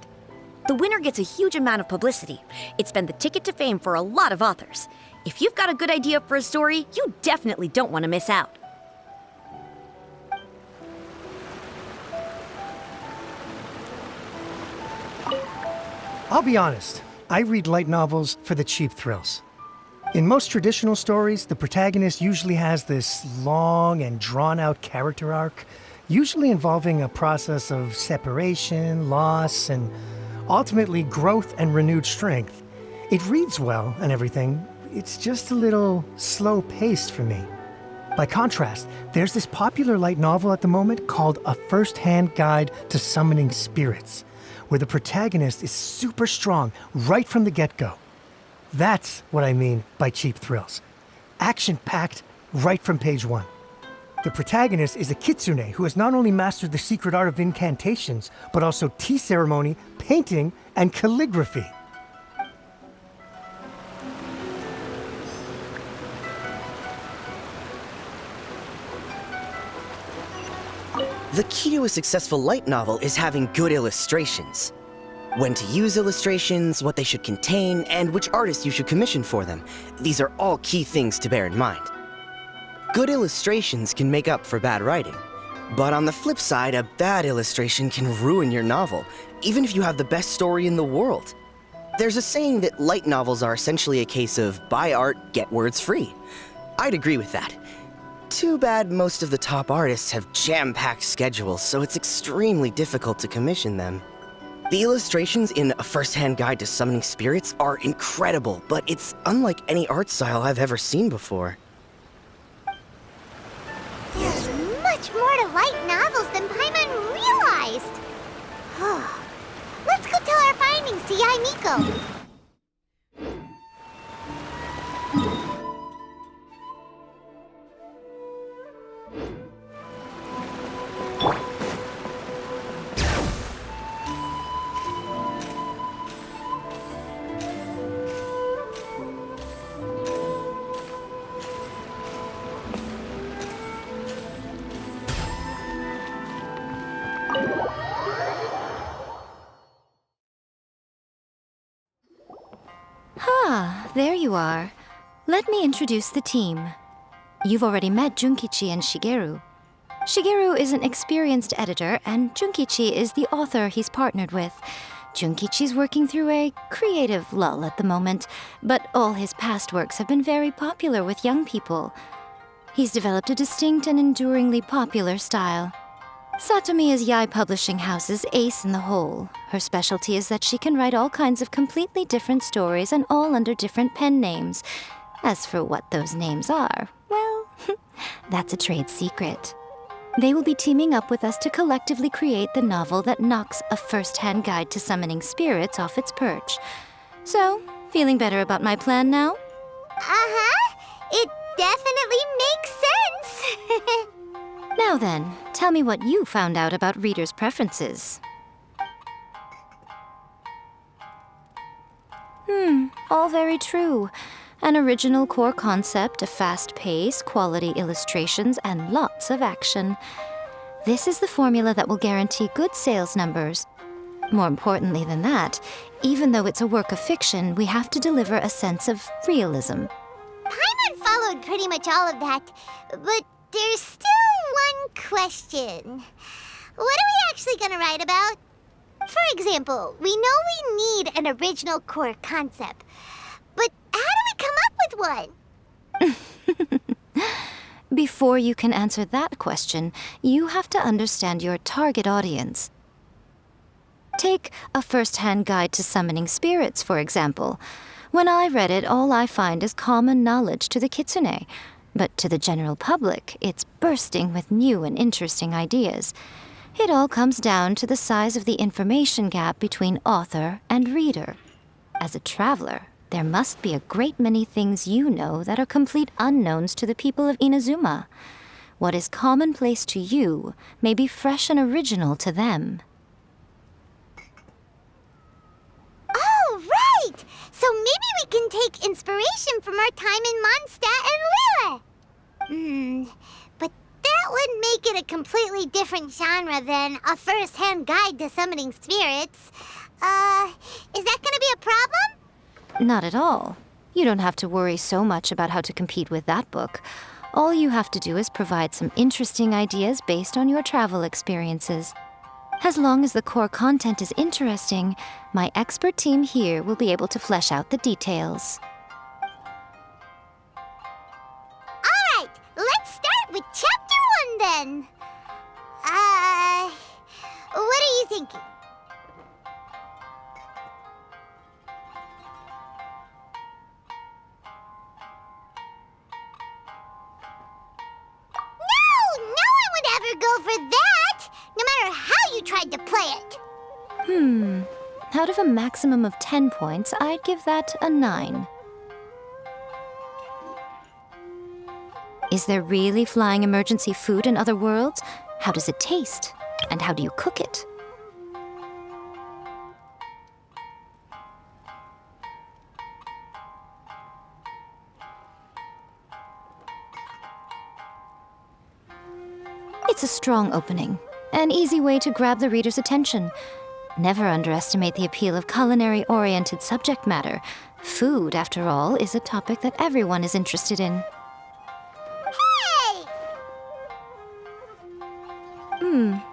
The winner gets a huge amount of publicity. It's been the ticket to fame for a lot of authors. If you've got a good idea for a story, you definitely don't want to miss out. I'll be honest, I read light novels for the cheap thrills. In most traditional stories, the protagonist usually has this long and drawn-out character arc, usually involving a process of separation, loss, and ultimately growth and renewed strength. It reads well and everything, it's just a little slow-paced for me. By contrast, there's this popular light novel at the moment called A First-Hand Guide to Summoning Spirits, where the protagonist is super strong right from the get-go. That's what I mean by cheap thrills. Action-packed right from page one. The protagonist is a kitsune who has not only mastered the secret art of incantations, but also tea ceremony, painting, and calligraphy. The key to a successful light novel is having good illustrations. When to use illustrations, what they should contain, and which artist you should commission for them. These are all key things to bear in mind. Good illustrations can make up for bad writing. But on the flip side, a bad illustration can ruin your novel, even if you have the best story in the world. There's a saying that light novels are essentially a case of buy art, get words free. I'd agree with that. Too bad most of the top artists have jam-packed schedules, so it's extremely difficult to commission them. The illustrations in A First-Hand Guide to Summoning Spirits are incredible, but it's unlike any art style I've ever seen before. There's much more to light novels than Paimon realized. Let's go tell our findings to Yaimiko. There you are. Let me introduce the team. You've already met Junkichi and Shigeru. Shigeru is an experienced editor, and Junkichi is the author he's partnered with. Junkichi's working through a creative lull at the moment, but all his past works have been very popular with young people. He's developed a distinct and enduringly popular style. Satomi is Yae Publishing House's ace in the hole. Her specialty is that she can write all kinds of completely different stories and all under different pen names. As for what those names are, well, that's a trade secret. They will be teaming up with us to collectively create the novel that knocks a first-hand guide to summoning spirits off its perch. So, feeling better about my plan now? Uh-huh. It definitely makes sense. Now then, tell me what you found out about readers' preferences. All very true. An original core concept, a fast pace, quality illustrations, and lots of action. This is the formula that will guarantee good sales numbers. More importantly than that, even though it's a work of fiction, we have to deliver a sense of realism. Paimon followed pretty much all of that, but there's still one question. What are we actually gonna write about? For example, we know we need an original core concept, but how do we come up with one? Before you can answer that question, you have to understand your target audience. Take a first-hand guide to summoning spirits, for example. When I read it, all I find is common knowledge to the kitsune. But to the general public, it's bursting with new and interesting ideas. It all comes down to the size of the information gap between author and reader. As a traveler, there must be a great many things you know that are complete unknowns to the people of Inazuma. What is commonplace to you may be fresh and original to them. Oh, right! So maybe we can take inspiration from our time in Mondstadt and Lille. But that would make it a completely different genre than a first-hand guide to summoning spirits. Is that gonna be a problem? Not at all. You don't have to worry so much about how to compete with that book. All you have to do is provide some interesting ideas based on your travel experiences. As long as the core content is interesting, my expert team here will be able to flesh out the details. All right, let's start with Chapter 1 then. What are you thinking? No one would ever go for that, no matter how you tried to play it. Out of a maximum of 10 points, I'd give that a 9. Is there really flying emergency food in other worlds? How does it taste? And how do you cook it? It's a strong opening, an easy way to grab the reader's attention. Never underestimate the appeal of culinary-oriented subject matter. Food, after all, is a topic that everyone is interested in. Hey!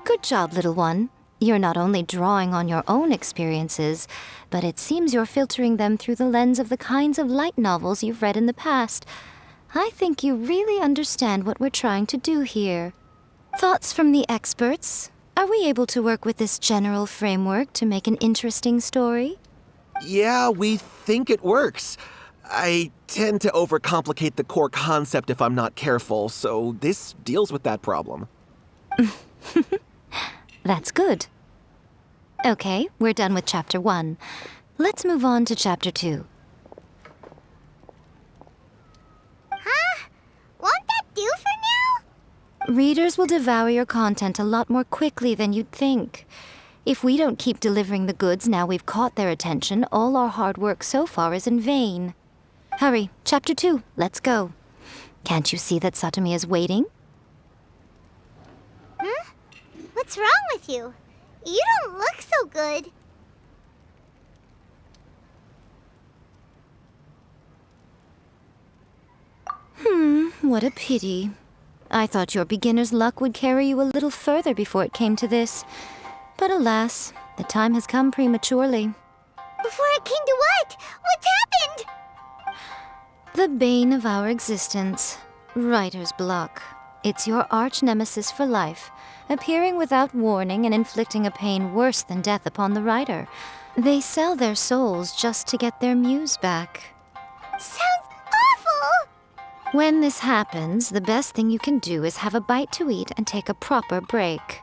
Good job, little one. You're not only drawing on your own experiences, but it seems you're filtering them through the lens of the kinds of light novels you've read in the past. I think you really understand what we're trying to do here. Thoughts from the experts? Are we able to work with this general framework to make an interesting story? Yeah, we think it works. I tend to overcomplicate the core concept if I'm not careful, so this deals with that problem. That's good. Okay, we're done with Chapter 1. Let's move on to Chapter 2. Huh? Won't that do for now? Readers will devour your content a lot more quickly than you'd think. If we don't keep delivering the goods now we've caught their attention, all our hard work so far is in vain. Hurry, Chapter 2, let's go. Can't you see that Satomi is waiting? Huh? What's wrong with you? You don't look so good. What a pity. I thought your beginner's luck would carry you a little further before it came to this. But alas, the time has come prematurely. Before it came to what? What's happened? The bane of our existence, writer's block. It's your arch nemesis for life, appearing without warning and inflicting a pain worse than death upon the writer. They sell their souls just to get their muse back. Sounds awful! When this happens, the best thing you can do is have a bite to eat and take a proper break.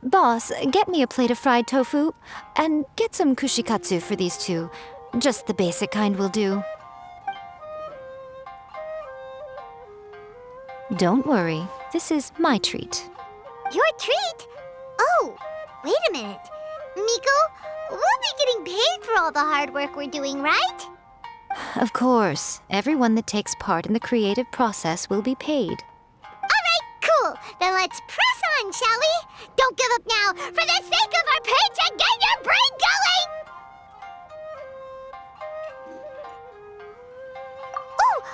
Boss, get me a plate of fried tofu, and get some kushikatsu for these two. Just the basic kind will do. Don't worry, this is my treat. Your treat? Oh, wait a minute. Miko, we'll be getting paid for all the hard work we're doing, right? Of course, everyone that takes part in the creative process will be paid. Cool, then let's press on, shall we? Don't give up now, for the sake of our paycheck, get your brain going!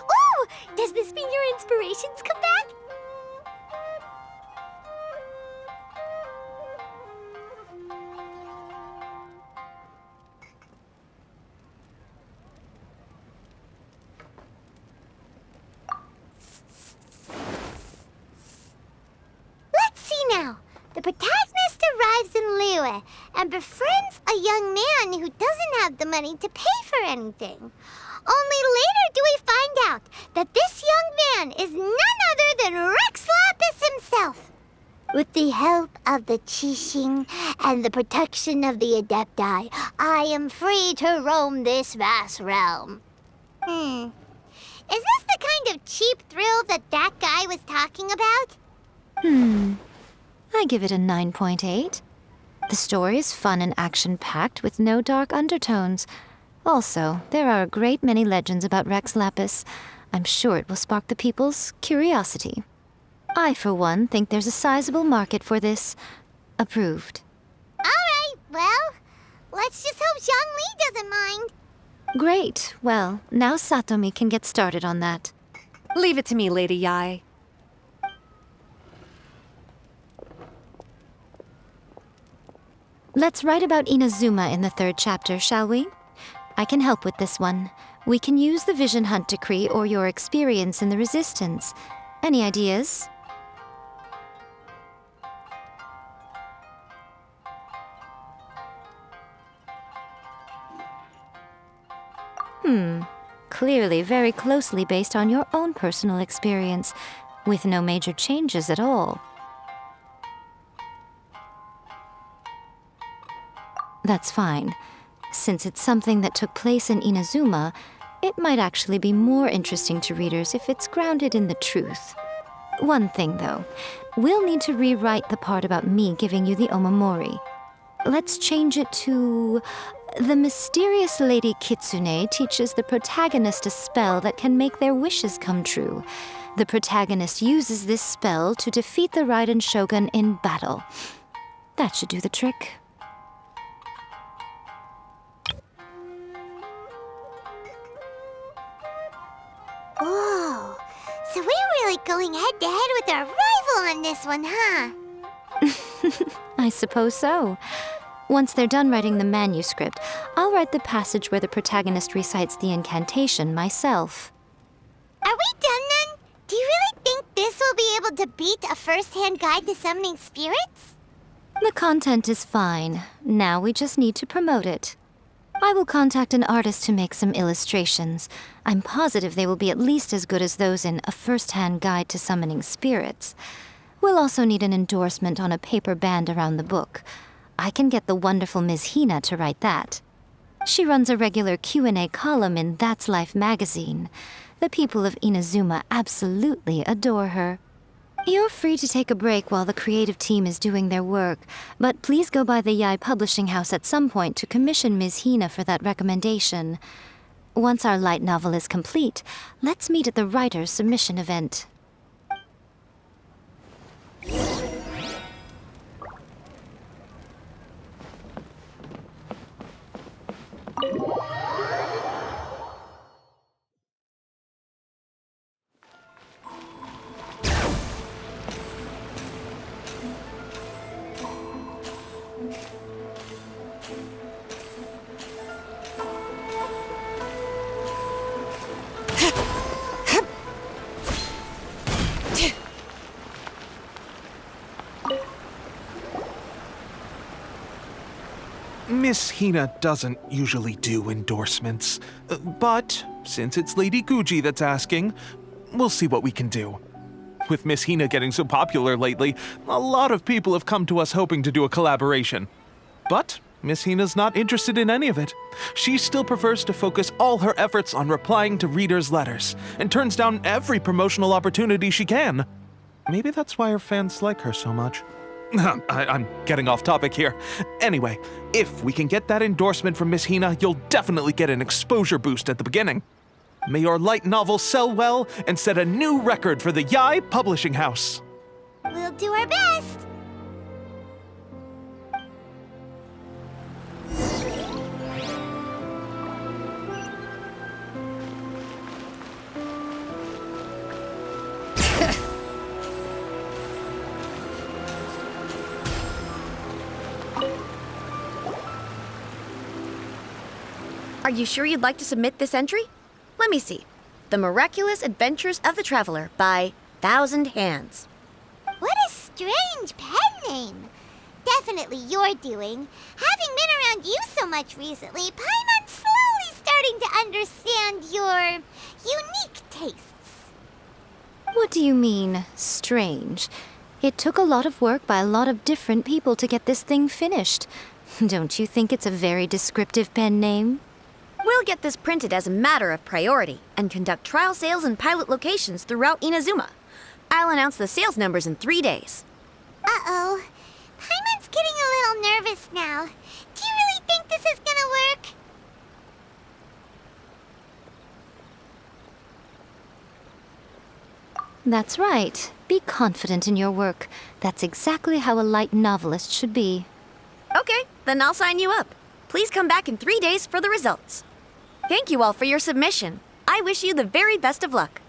Ooh, does this mean your inspirations come back? Now, the protagonist arrives in Liyue and befriends a young man who doesn't have the money to pay for anything. Only later do we find out that this young man is none other than Rex Lapis himself. With the help of the Qixing and the protection of the Adepti, I am free to roam this vast realm. Is this the kind of cheap thrill that guy was talking about? I give it a 9.8. The story is fun and action-packed with no dark undertones. Also, there are a great many legends about Rex Lapis. I'm sure it will spark the people's curiosity. I, for one, think there's a sizable market for this. Approved. All right, well, let's just hope Zhongli doesn't mind. Great. Well, now Satomi can get started on that. Leave it to me, Lady Yai. Let's write about Inazuma in the 3rd chapter, shall we? I can help with this one. We can use the Vision Hunt Decree or your experience in the Resistance. Any ideas? Clearly very closely based on your own personal experience, with no major changes at all. That's fine. Since it's something that took place in Inazuma, it might actually be more interesting to readers if it's grounded in the truth. One thing, though. We'll need to rewrite the part about me giving you the Omamori. Let's change it to... The mysterious Lady Kitsune teaches the protagonist a spell that can make their wishes come true. The protagonist uses this spell to defeat the Raiden Shogun in battle. That should do the trick. Whoa, so we're really going head-to-head with our rival on this one, huh? I suppose so. Once they're done writing the manuscript, I'll write the passage where the protagonist recites the incantation myself. Are we done then? Do you really think this will be able to beat a first-hand guide to summoning spirits? The content is fine. Now we just need to promote it. I will contact an artist to make some illustrations. I'm positive they will be at least as good as those in A First-Hand Guide to Summoning Spirits. We'll also need an endorsement on a paper band around the book. I can get the wonderful Ms. Hina to write that. She runs a regular Q&A column in That's Life magazine. The people of Inazuma absolutely adore her. You're free to take a break while the creative team is doing their work, but please go by the Yai Publishing House at some point to commission Ms. Hina for that recommendation. Once our light novel is complete, let's meet at the writer's submission event. Miss Hina doesn't usually do endorsements, but since it's Lady Guji that's asking, we'll see what we can do. With Miss Hina getting so popular lately, a lot of people have come to us hoping to do a collaboration. But Miss Hina's not interested in any of it. She still prefers to focus all her efforts on replying to readers' letters, and turns down every promotional opportunity she can. Maybe that's why her fans like her so much. I'm getting off topic here. Anyway, if we can get that endorsement from Miss Hina, you'll definitely get an exposure boost at the beginning. May your light novel sell well and set a new record for the Yai Publishing House. We'll do our best. Are you sure you'd like to submit this entry? Let me see. The Miraculous Adventures of the Traveler by Thousand Hands. What a strange pen name. Definitely your doing. Having been around you so much recently, Paimon's slowly starting to understand your unique tastes. What do you mean, strange? It took a lot of work by a lot of different people to get this thing finished. Don't you think it's a very descriptive pen name? We'll get this printed as a matter of priority and conduct trial sales in pilot locations throughout Inazuma. I'll announce the sales numbers in 3 days. Uh-oh. Paimon's getting a little nervous now. Do you really think this is gonna work? That's right. Be confident in your work. That's exactly how a light novelist should be. Okay, then I'll sign you up. Please come back in 3 days for the results. Thank you all for your submission. I wish you the very best of luck.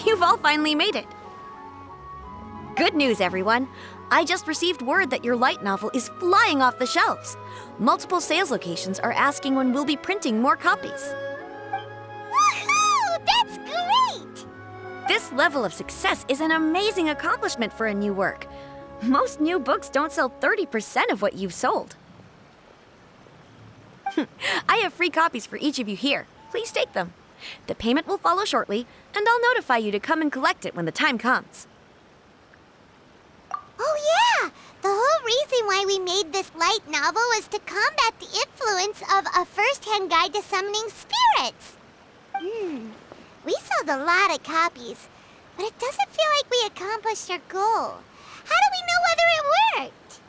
You've all finally made it. Good news, everyone. I just received word that your light novel is flying off the shelves. Multiple sales locations are asking when we'll be printing more copies. Woohoo! That's great! This level of success is an amazing accomplishment for a new work. Most new books don't sell 30% of what you've sold. I have free copies for each of you here. Please take them. The payment will follow shortly, and I'll notify you to come and collect it when the time comes. Oh yeah! The whole reason why we made this light novel was to combat the influence of a first-hand guide to summoning spirits. We sold a lot of copies, but it doesn't feel like we accomplished our goal. How do we know whether it worked?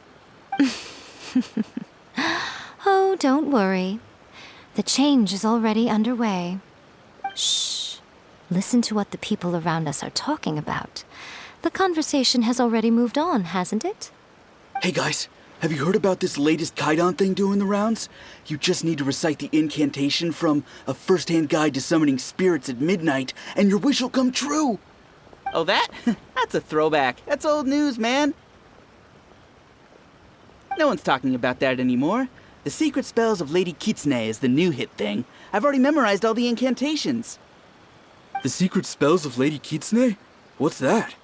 Oh, don't worry. The change is already underway. Shh. Listen to what the people around us are talking about. The conversation has already moved on, hasn't it? Hey guys, have you heard about this latest Kaidan thing doing the rounds? You just need to recite the incantation from A First-Hand Guide to Summoning Spirits at Midnight, and your wish will come true! Oh, that? That's a throwback. That's old news, man. No one's talking about that anymore. The Secret Spells of Lady Kitsune is the new hit thing. I've already memorized all the incantations. The Secret Spells of Lady Kitsune? What's that?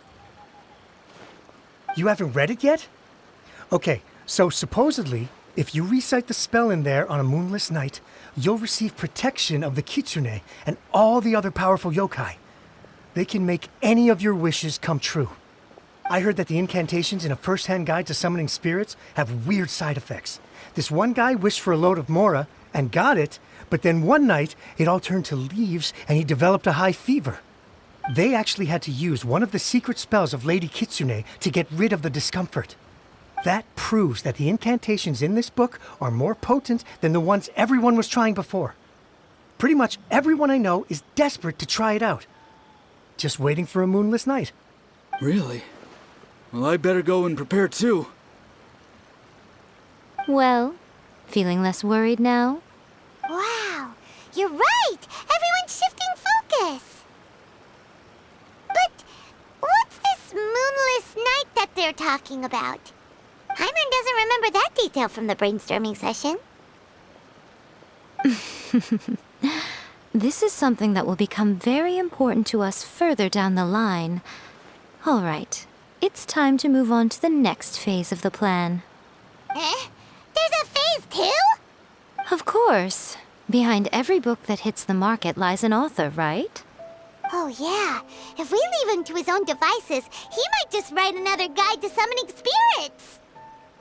You haven't read it yet? Okay, so supposedly, If you recite the spell in there on a moonless night, you'll receive protection of the Kitsune and all the other powerful yokai. They can make any of your wishes come true. I heard that the incantations in a first-hand guide to summoning spirits have weird side effects. This one guy wished for a load of mora and got it, but then one night it all turned to leaves and he developed a high fever. They actually had to use one of the secret spells of Lady Kitsune to get rid of the discomfort. That proves that the incantations in this book are more potent than the ones everyone was trying before. Pretty much everyone I know is desperate to try it out. Just waiting for a moonless night. Really? Well, I better go and prepare too. Well, feeling less worried now? Wow, you're right! Everyone's shifting focus! But what's this moonless night that they're talking about? Paimon doesn't remember that detail from the brainstorming session. This is something that will become very important to us further down the line. All right, it's time to move on to the next phase of the plan. Eh? There's a phase 2? Of course. Behind every book that hits the market lies an author, right? Oh yeah, if we leave him to his own devices, he might just write another guide to summoning spirits.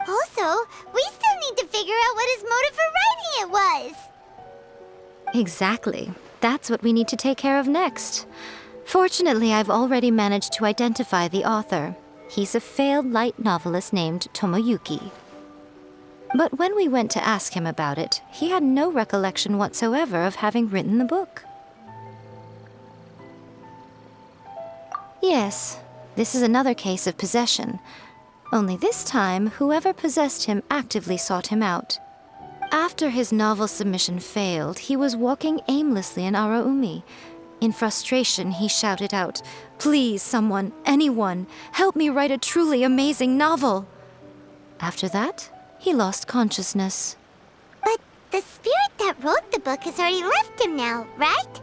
Also, we still need to figure out what his motive for writing it was. Exactly. That's what we need to take care of next. Fortunately, I've already managed to identify the author. He's a failed light novelist named Tomoyuki. But when we went to ask him about it, he had no recollection whatsoever of having written the book. Yes, this is another case of possession. Only this time, whoever possessed him actively sought him out. After his novel submission failed, he was walking aimlessly in Araumi. In frustration, he shouted out, "Please, someone, anyone, help me write a truly amazing novel!" After that, he lost consciousness. But the spirit that wrote the book has already left him now, right?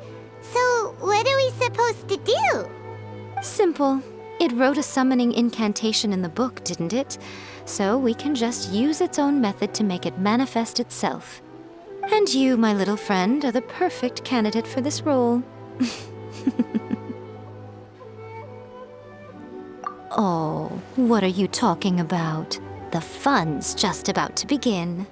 So what are we supposed to do? Simple. It wrote a summoning incantation in the book, didn't it? So we can just use its own method to make it manifest itself. And you, my little friend, are the perfect candidate for this role. Oh, what are you talking about? The fun's just about to begin.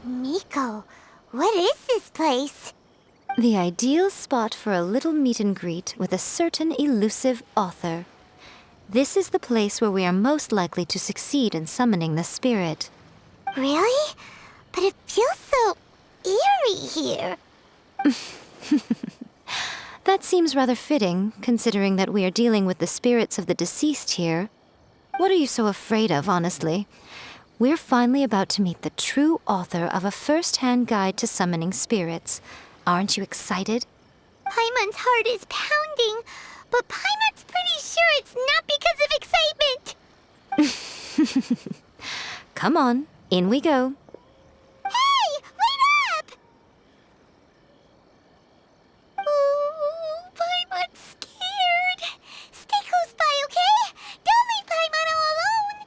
Miko, what is this place? The ideal spot for a little meet and greet with a certain elusive author. This is the place where we are most likely to succeed in summoning the spirit. Really? But it feels so eerie here. That seems rather fitting, considering that we are dealing with the spirits of the deceased here. What are you so afraid of, honestly? We're finally about to meet the true author of a first-hand guide to summoning spirits. Aren't you excited? Paimon's heart is pounding, but Paimon's pretty sure it's not because of excitement. Come on, in we go. Hey, wait up! Oh, Paimon's scared. Stay close by, okay? Don't leave Paimon all alone.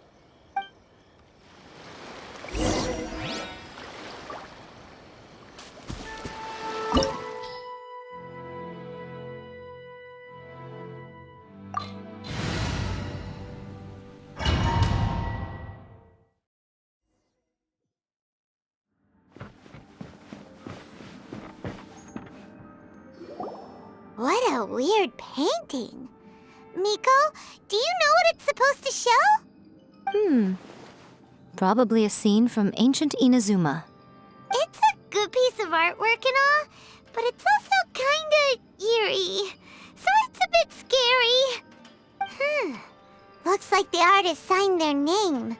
What a weird painting. Miko, do you know what it's supposed to show? Probably a scene from ancient Inazuma. It's a good piece of artwork and all, but it's also kinda eerie, so it's a bit scary. Looks like the artist signed their name.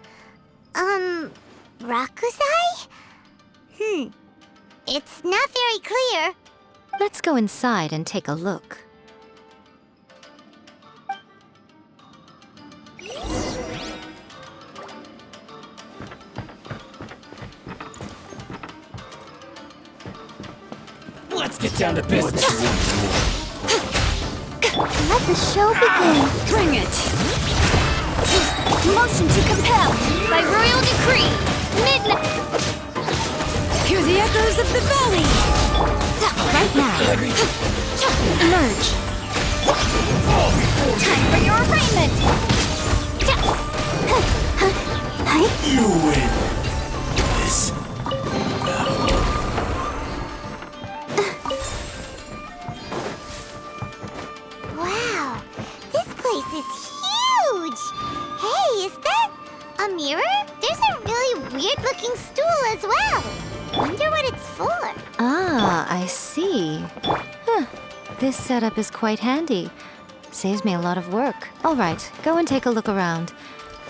Rakusai? It's not very clear. Let's go inside and take a look. Let's get down to business. Let the show begin. Bring it! Motion to compel by royal decree. Hear the echoes of the valley! Right now. Emerge. Time for your arraignment. You win this Wow, this place is huge. Hey, is that a mirror? There's a really weird-looking stool as well. Wonder what it's for. Ah, I see. This setup is quite handy. Saves me a lot of work. All right, go and take a look around.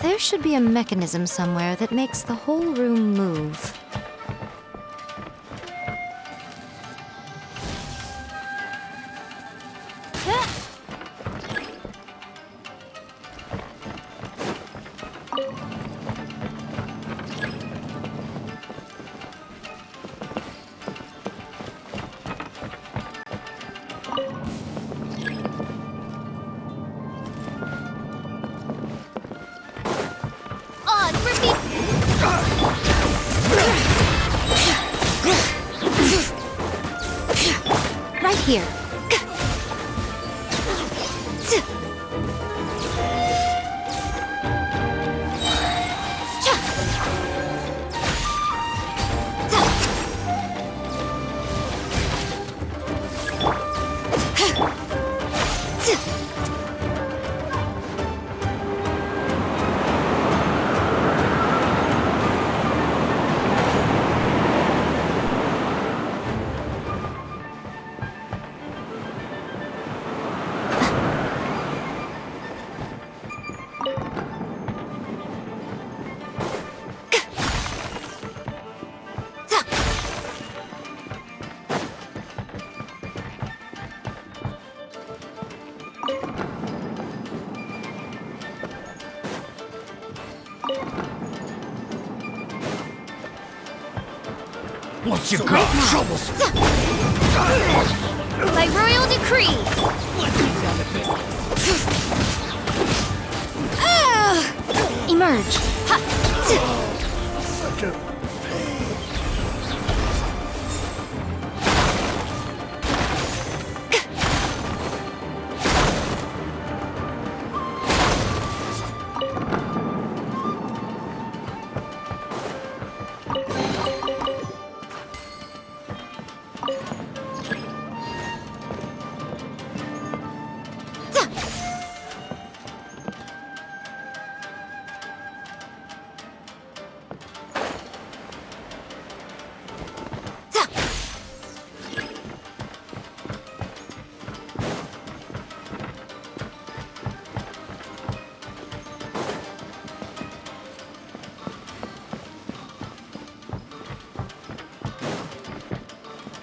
There should be a mechanism somewhere that makes the whole room move. Right here. What you got? Troubles. By royal decree. Emerge. Such a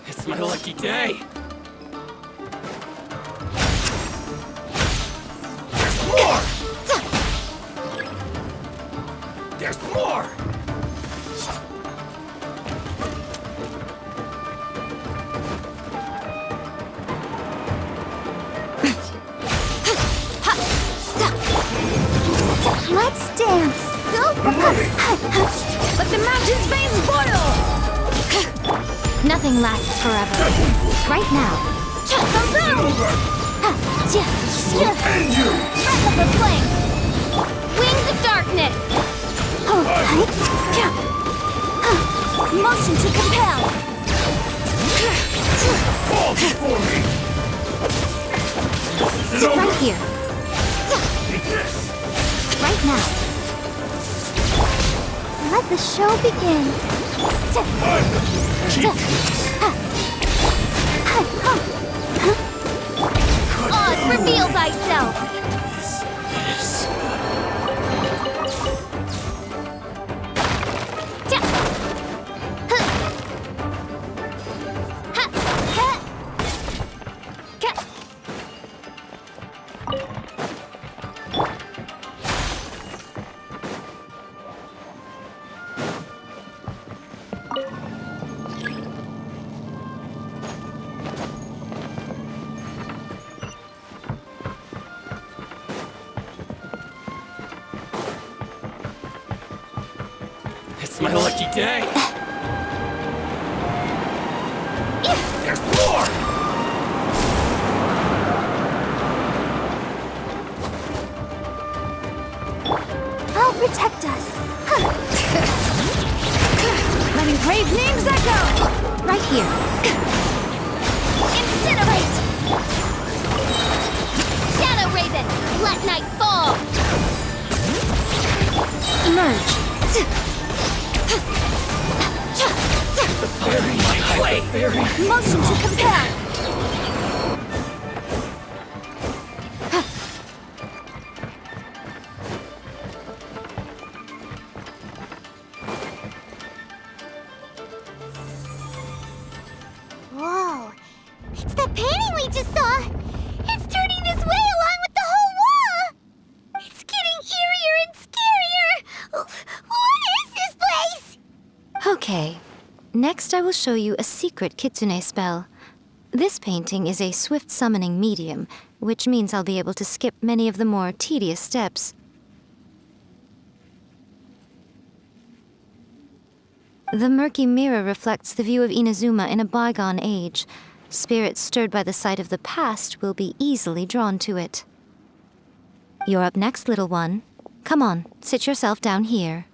It's my lucky day. There's more! Let's dance. Go. Let the mountain's veins boil! Nothing lasts forever. Right now. And you! Breath of the flame. Wings of darkness. Motion to compel. Fall before me! Right here. Take this! Right now. Let the show begin. Reveal thyself! It's my lucky day. There's more! I'll protect us. Letting brave names echo! Right here. Incinerate! Shadow Raven, let night fall! Emerge! Motion to compel! Whoa! It's that painting we just saw! It's turning this way along with the whole wall! It's getting eerier and scarier! What is this place? Okay. Next, I will show you a secret kitsune spell. This painting is a swift summoning medium, which means I'll be able to skip many of the more tedious steps. The murky mirror reflects the view of Inazuma in a bygone age. Spirits stirred by the sight of the past will be easily drawn to it. You're up next, little one. Come on, sit yourself down here.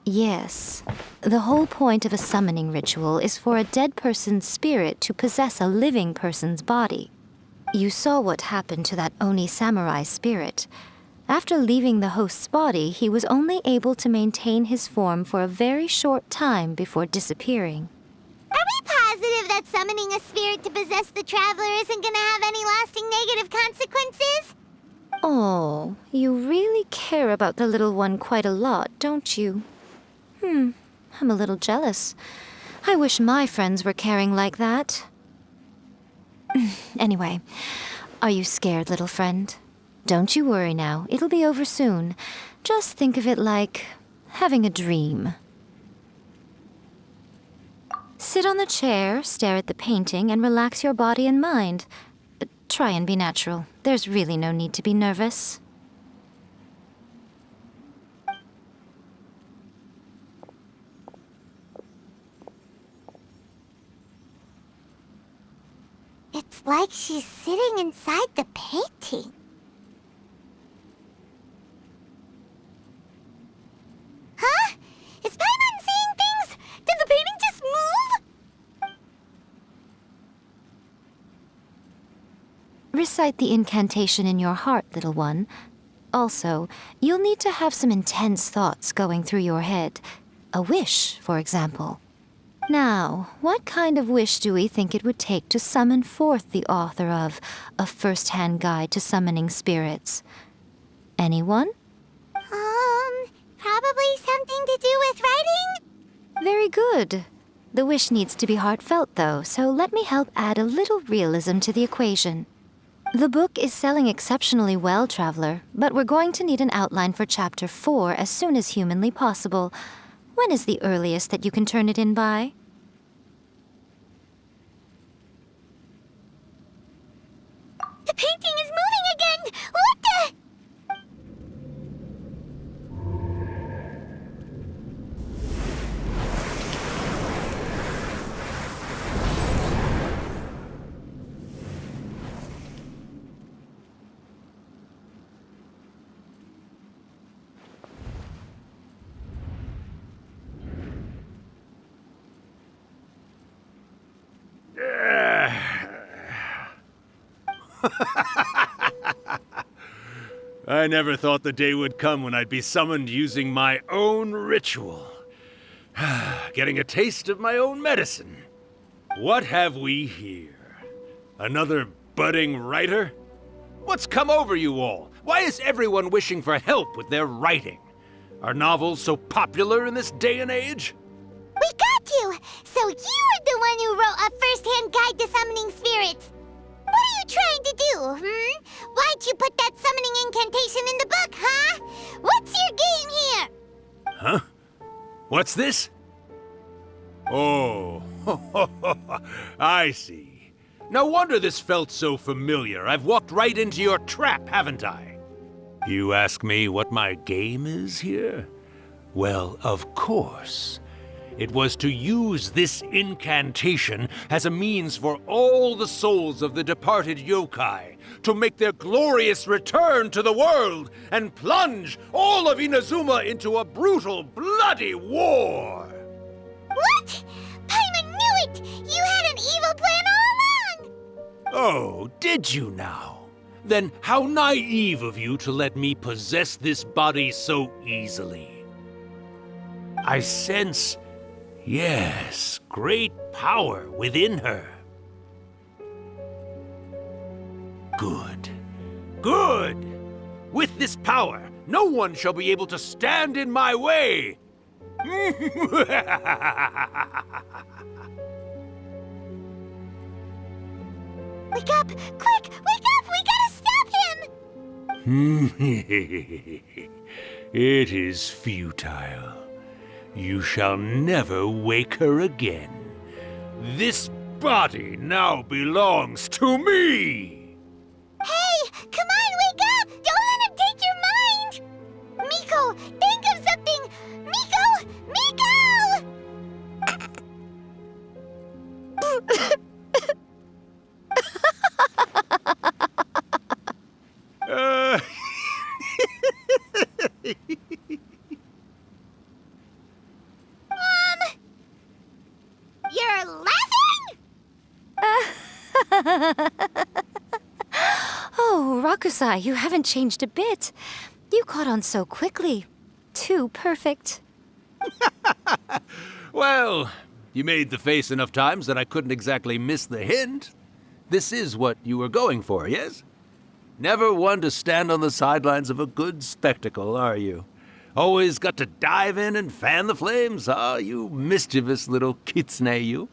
Yes. The whole point of a summoning ritual is for a dead person's spirit to possess a living person's body. You saw what happened to that Oni samurai spirit. After leaving the host's body, he was only able to maintain his form for a very short time before disappearing. Are we positive that summoning a spirit to possess the traveler isn't gonna have any lasting negative consequences? Oh, you really care about the little one quite a lot, don't you? I'm a little jealous. I wish my friends were caring like that. Anyway, are you scared, little friend? Don't you worry now, it'll be over soon. Just think of it like having a dream. Sit on the chair, stare at the painting, and relax your body and mind. Try and be natural. There's really no need to be nervous. It's like she's sitting inside the painting. Huh? Is Paimon seeing things? Did the painting just move? Recite the incantation in your heart, little one. Also, you'll need to have some intense thoughts going through your head. A wish, for example. Now, what kind of wish do we think it would take to summon forth the author of A First-Hand Guide to Summoning Spirits? Anyone? Probably something to do with writing? Very good. The wish needs to be heartfelt, though, so let me help add a little realism to the equation. The book is selling exceptionally well, Traveler, but we're going to need an outline for Chapter 4 as soon as humanly possible. When is the earliest that you can turn it in by? The painting is moving again! What the? I never thought the day would come when I'd be summoned using my own ritual. Getting a taste of my own medicine. What have we here? Another budding writer? What's come over you all? Why is everyone wishing for help with their writing? Are novels so popular in this day and age? We got you! So you were the one who wrote a first-hand guide to summoning spirits. What are you trying to do, Why'd you put that summoning incantation in the book, huh? What's your game here? Huh? What's this? Oh, I see. No wonder this felt so familiar. I've walked right into your trap, haven't I? You ask me what my game is here? Well, of course. It was to use this incantation as a means for all the souls of the departed yokai to make their glorious return to the world and plunge all of Inazuma into a brutal, bloody war! What? Paimon knew it! You had an evil plan all along! Oh, did you now? Then how naive of you to let me possess this body so easily. I sense, yes, great power within her. Good. Good! With this power, no one shall be able to stand in my way! Wake up! Quick! Wake up! We gotta stop him! It is futile. You shall never wake her again. This body now belongs to me! Hey! Come on, wake up! Don't let him take your mind! Miko, think of something! Miko! Miko! You're laughing? Oh, Rakusai, you haven't changed a bit. You caught on so quickly. Too perfect. Well, you made the face enough times that I couldn't exactly miss the hint. This is what you were going for, yes? Never one to stand on the sidelines of a good spectacle, are you? Always got to dive in and fan the flames, ah, you mischievous little kitsune, you.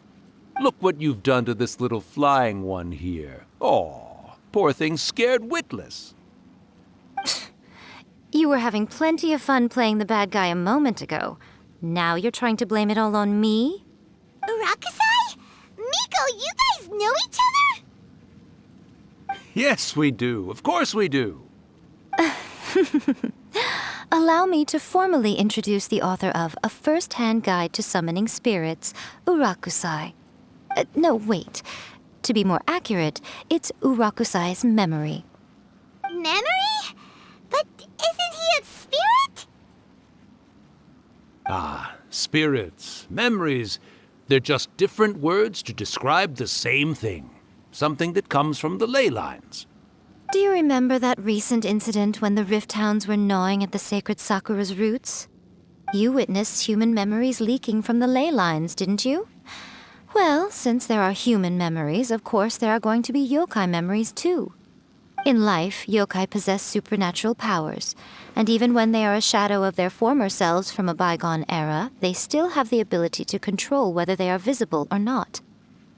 Look what you've done to this little flying one here. Oh, poor thing scared witless. You were having plenty of fun playing the bad guy a moment ago. Now you're trying to blame it all on me? Rakusai? Miko, you guys know each other? Yes, we do. Of course we do. Allow me to formally introduce the author of A First-Hand Guide to Summoning Spirits, Urakusai. No, wait. To be more accurate, it's Urakusai's memory. Memory? But isn't he a spirit? Ah, spirits, memories. They're just different words to describe the same thing. Something that comes from the ley lines. Do you remember that recent incident when the Rift Hounds were gnawing at the sacred Sakura's roots? You witnessed human memories leaking from the ley lines, didn't you? Well, since there are human memories, of course there are going to be yokai memories too. In life, yokai possess supernatural powers, and even when they are a shadow of their former selves from a bygone era, they still have the ability to control whether they are visible or not.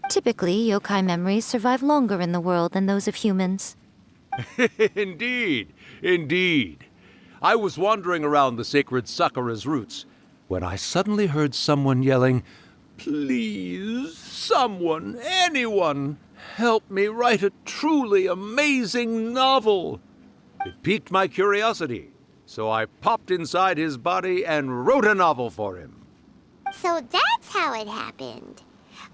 Typically, yokai memories survive longer in the world than those of humans. Indeed, indeed. I was wandering around the sacred Sakura's roots when I suddenly heard someone yelling, "Please, someone, anyone, help me write a truly amazing novel." It piqued my curiosity, so I popped inside his body and wrote a novel for him. So that's how it happened.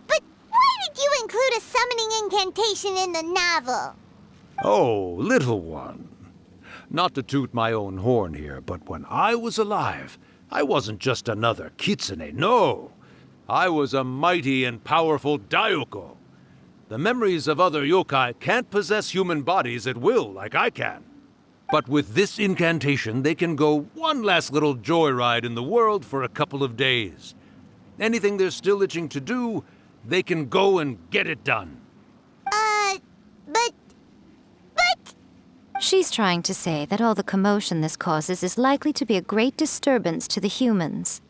But why did you include a summoning incantation in the novel? Oh, little one. Not to toot my own horn here, but when I was alive, I wasn't just another kitsune, no. I was a mighty and powerful daiyoko. The memories of other yokai can't possess human bodies at will like I can. But with this incantation, they can go one last little joyride in the world for a couple of days. Anything they're still itching to do, they can go and get it done. But... She's trying to say that all the commotion this causes is likely to be a great disturbance to the humans.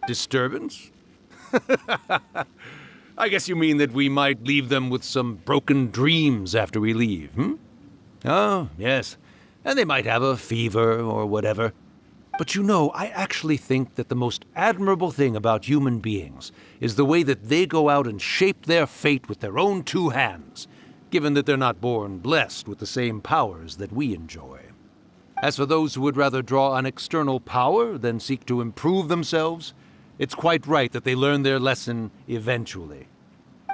Disturbance? I guess you mean that we might leave them with some broken dreams after we leave, hmm? Oh, yes. And they might have a fever or whatever. But you know, I actually think that the most admirable thing about human beings is the way that they go out and shape their fate with their own two hands, given that they're not born blessed with the same powers that we enjoy. As for those who would rather draw on external power than seek to improve themselves, it's quite right that they learn their lesson eventually.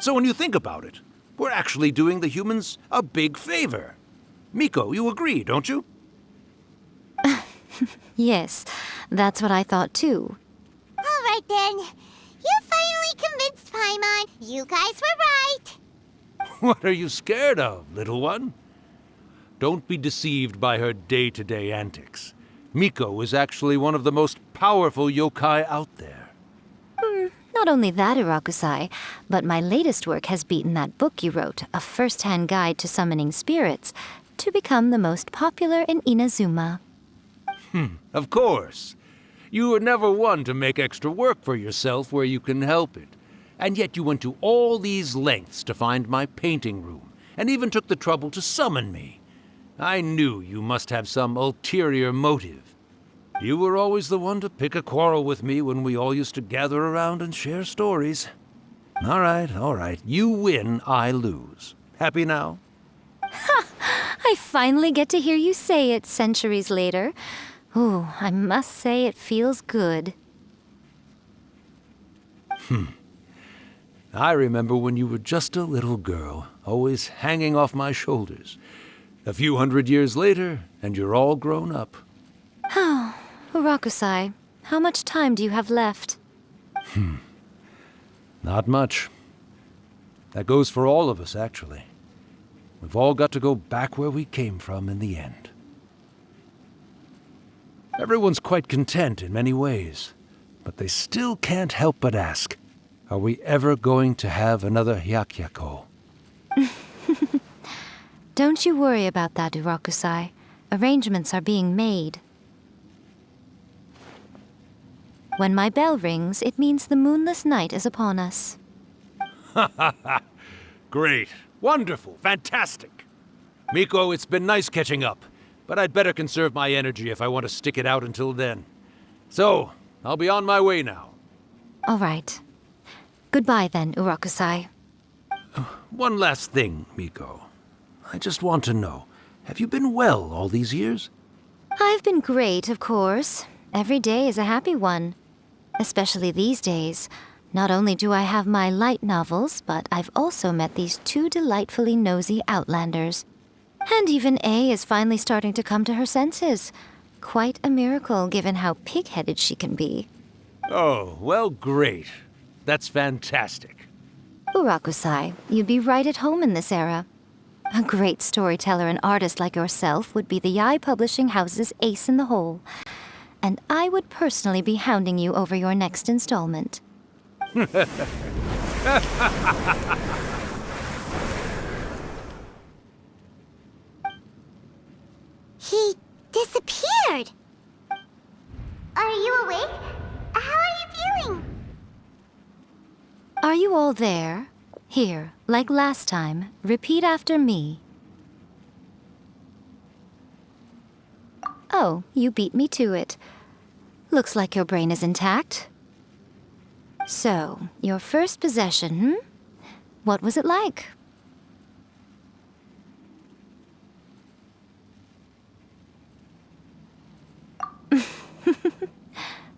So when you think about it, we're actually doing the humans a big favor. Miko, you agree, don't you? Yes, that's what I thought too. All right then. You finally convinced Paimon. You guys were right. What are you scared of, little one? Don't be deceived by her day-to-day antics. Miko is actually one of the most powerful yokai out there. Not only that, Urakusai, but my latest work has beaten that book you wrote, A First-Hand Guide to Summoning Spirits, to become the most popular in Inazuma. Of course. You were never one to make extra work for yourself where you can help it. And yet you went to all these lengths to find my painting room, and even took the trouble to summon me. I knew you must have some ulterior motive. You were always the one to pick a quarrel with me when we all used to gather around and share stories. All right. You win, I lose. Happy now? Ha! I finally get to hear you say it centuries later. Ooh, I must say it feels good. I remember when you were just a little girl, always hanging off my shoulders. A few hundred years later, and you're all grown up. Oh, Urakusai, how much time do you have left? Not much. That goes for all of us, actually. We've all got to go back where we came from in the end. Everyone's quite content in many ways, but they still can't help but ask, are we ever going to have another Hyakyako? Don't you worry about that, Urakusai. Arrangements are being made. When my bell rings, it means the moonless night is upon us. Great. Wonderful. Fantastic. Miko, it's been nice catching up, but I'd better conserve my energy if I want to stick it out until then. So, I'll be on my way now. All right. Goodbye then, Urakusai. One last thing, Miko. I just want to know, have you been well all these years? I've been great, of course. Every day is a happy one. Especially these days. Not only do I have my light novels, but I've also met these two delightfully nosy outlanders. And even A is finally starting to come to her senses. Quite a miracle, given how pig-headed she can be. Oh, well, great. That's fantastic. Urakusai, you'd be right at home in this era. A great storyteller and artist like yourself would be the Yae Publishing House's ace in the hole. And I would personally be hounding you over your next installment. He disappeared. Are you awake? How are you feeling? Are you all there? Here, like last time, repeat after me. Oh, you beat me to it. Looks like your brain is intact. So, your first possession, What was it like?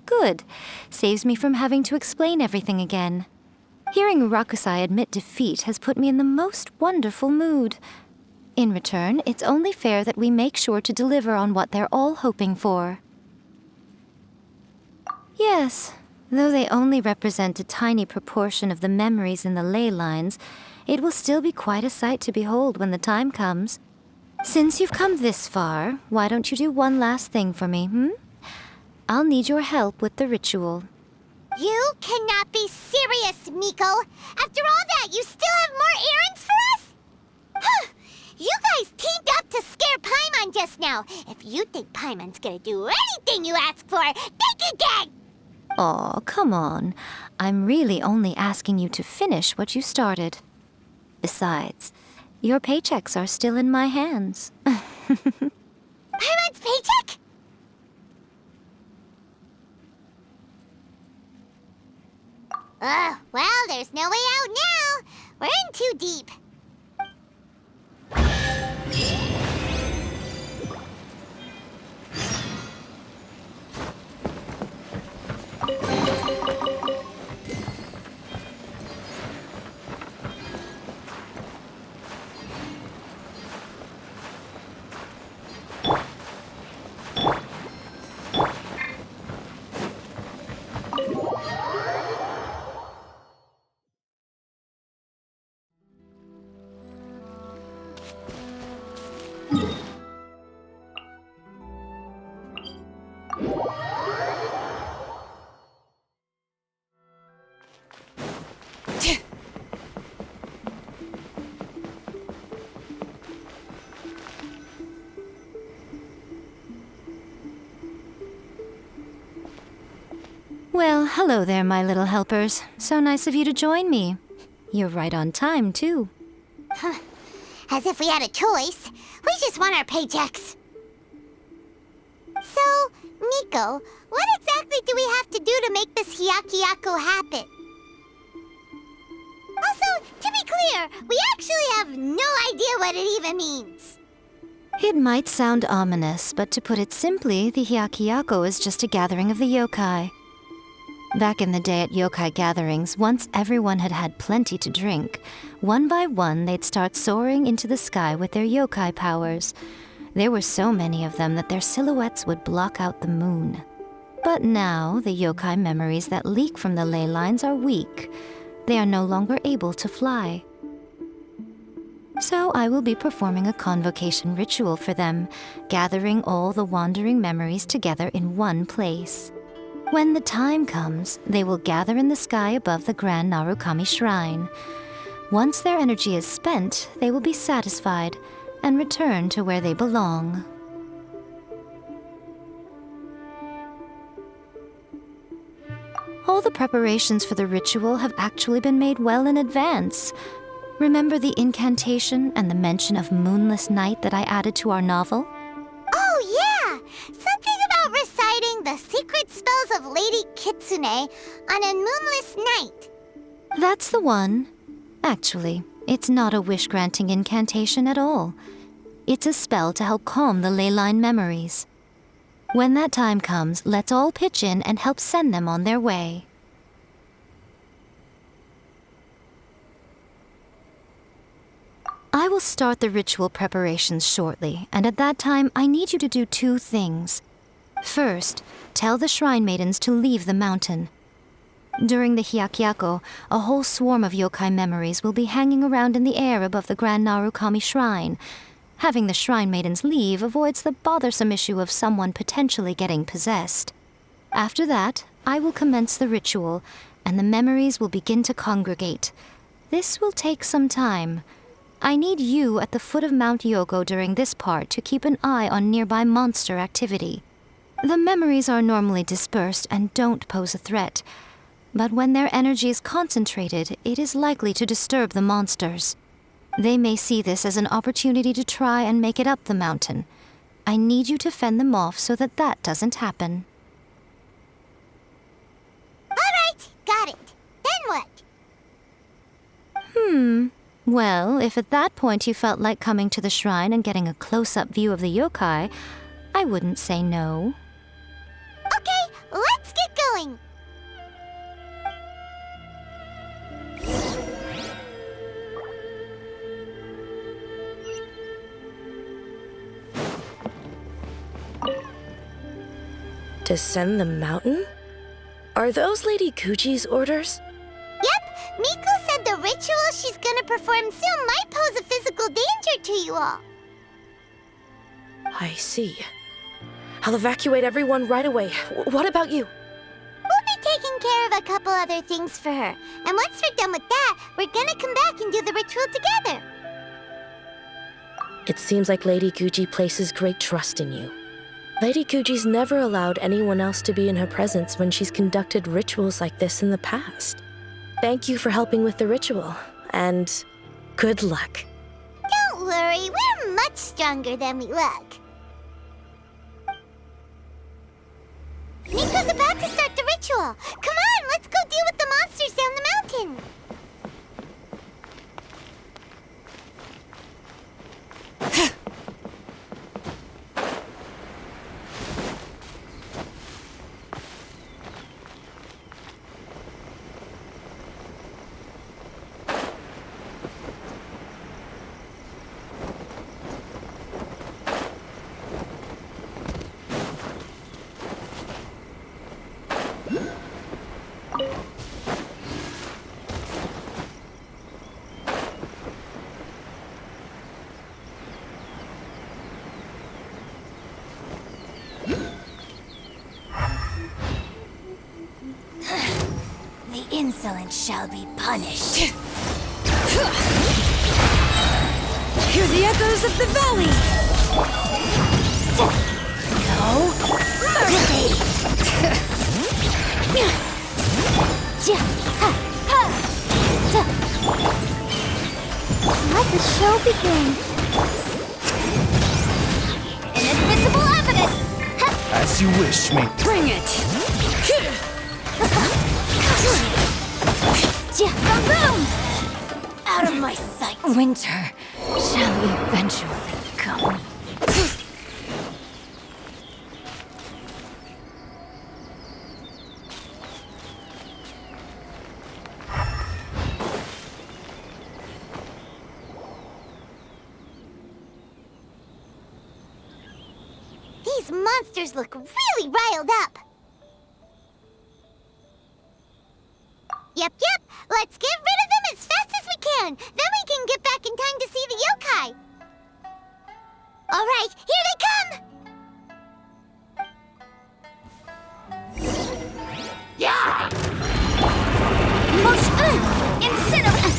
Good. Saves me from having to explain everything again. Hearing Urakusai admit defeat has put me in the most wonderful mood. In return, it's only fair that we make sure to deliver on what they're all hoping for. Yes, though they only represent a tiny proportion of the memories in the ley lines, it will still be quite a sight to behold when the time comes. Since you've come this far, why don't you do one last thing for me, I'll need your help with the ritual. You cannot be serious, Miko. After all that, you still have more errands for us? Huh. You guys teamed up to scare Paimon just now. If you think Paimon's gonna do anything you ask for, think again! Aw, come on. I'm really only asking you to finish what you started. Besides, your paychecks are still in my hands. Paimon's paycheck? Well, there's no way out now. We're in too deep. Well, hello there, my little helpers. So nice of you to join me. You're right on time, too. As if we had a choice. We just want our paychecks. So, Nico, what exactly do we have to do to make this Hyakyako happen? Also, to be clear, we actually have no idea what it even means. It might sound ominous, but to put it simply, the Hyakyako is just a gathering of the yokai. Back in the day at yokai gatherings, once everyone had had plenty to drink, one by one they'd start soaring into the sky with their yokai powers. There were so many of them that their silhouettes would block out the moon. But now, the yokai memories that leak from the ley lines are weak. They are no longer able to fly. So I will be performing a convocation ritual for them, gathering all the wandering memories together in one place. When the time comes, they will gather in the sky above the Grand Narukami Shrine. Once their energy is spent, they will be satisfied and return to where they belong. All the preparations for the ritual have actually been made well in advance. Remember the incantation and the mention of moonless night that I added to our novel? Oh, yeah! Something about reciting the secret spells of Lady Kitsune on a moonless night. That's the one. Actually, it's not a wish-granting incantation at all. It's a spell to help calm the ley line memories. When that time comes, let's all pitch in and help send them on their way. I will start the ritual preparations shortly, and at that time, I need you to do two things. First, tell the shrine maidens to leave the mountain. During the Hyakyako, a whole swarm of yokai memories will be hanging around in the air above the Grand Narukami Shrine. Having the shrine maidens leave avoids the bothersome issue of someone potentially getting possessed. After that, I will commence the ritual, and the memories will begin to congregate. This will take some time. I need you at the foot of Mount Yogo during this part to keep an eye on nearby monster activity. The memories are normally dispersed and don't pose a threat, but when their energy is concentrated, it is likely to disturb the monsters. They may see this as an opportunity to try and make it up the mountain. I need you to fend them off so that that doesn't happen. All right, got it. Then what? Well, if at that point you felt like coming to the shrine and getting a close-up view of the yokai, I wouldn't say no. Okay, let's get going. Descend the mountain? Are those Lady Kuji's orders? Yep, Miko said the ritual she's gonna perform soon might pose a physical danger to you all. I see. I'll evacuate everyone right away. What about you? We'll be taking care of a couple other things for her. And once we're done with that, we're gonna come back and do the ritual together. It seems like Lady Guji places great trust in you. Lady Guji's never allowed anyone else to be in her presence when she's conducted rituals like this in the past. Thank you for helping with the ritual, and good luck. Don't worry, we're much stronger than we look. Nico's about to start the ritual. Come on, let's go deal with the monsters down the mountain. The insolent shall be punished. Hear the echoes of the valley! No mercy! Let the show begin. Inadmissible evidence! As you wish, mate. Bring it! Boom! Out of my sight. Winter shall eventually come. These monsters look really riled up. Yep. Let's get rid of them as fast as we can. Then we can get back in time to see the yokai. All right, here they come. Yeah! Motion! Incinerate!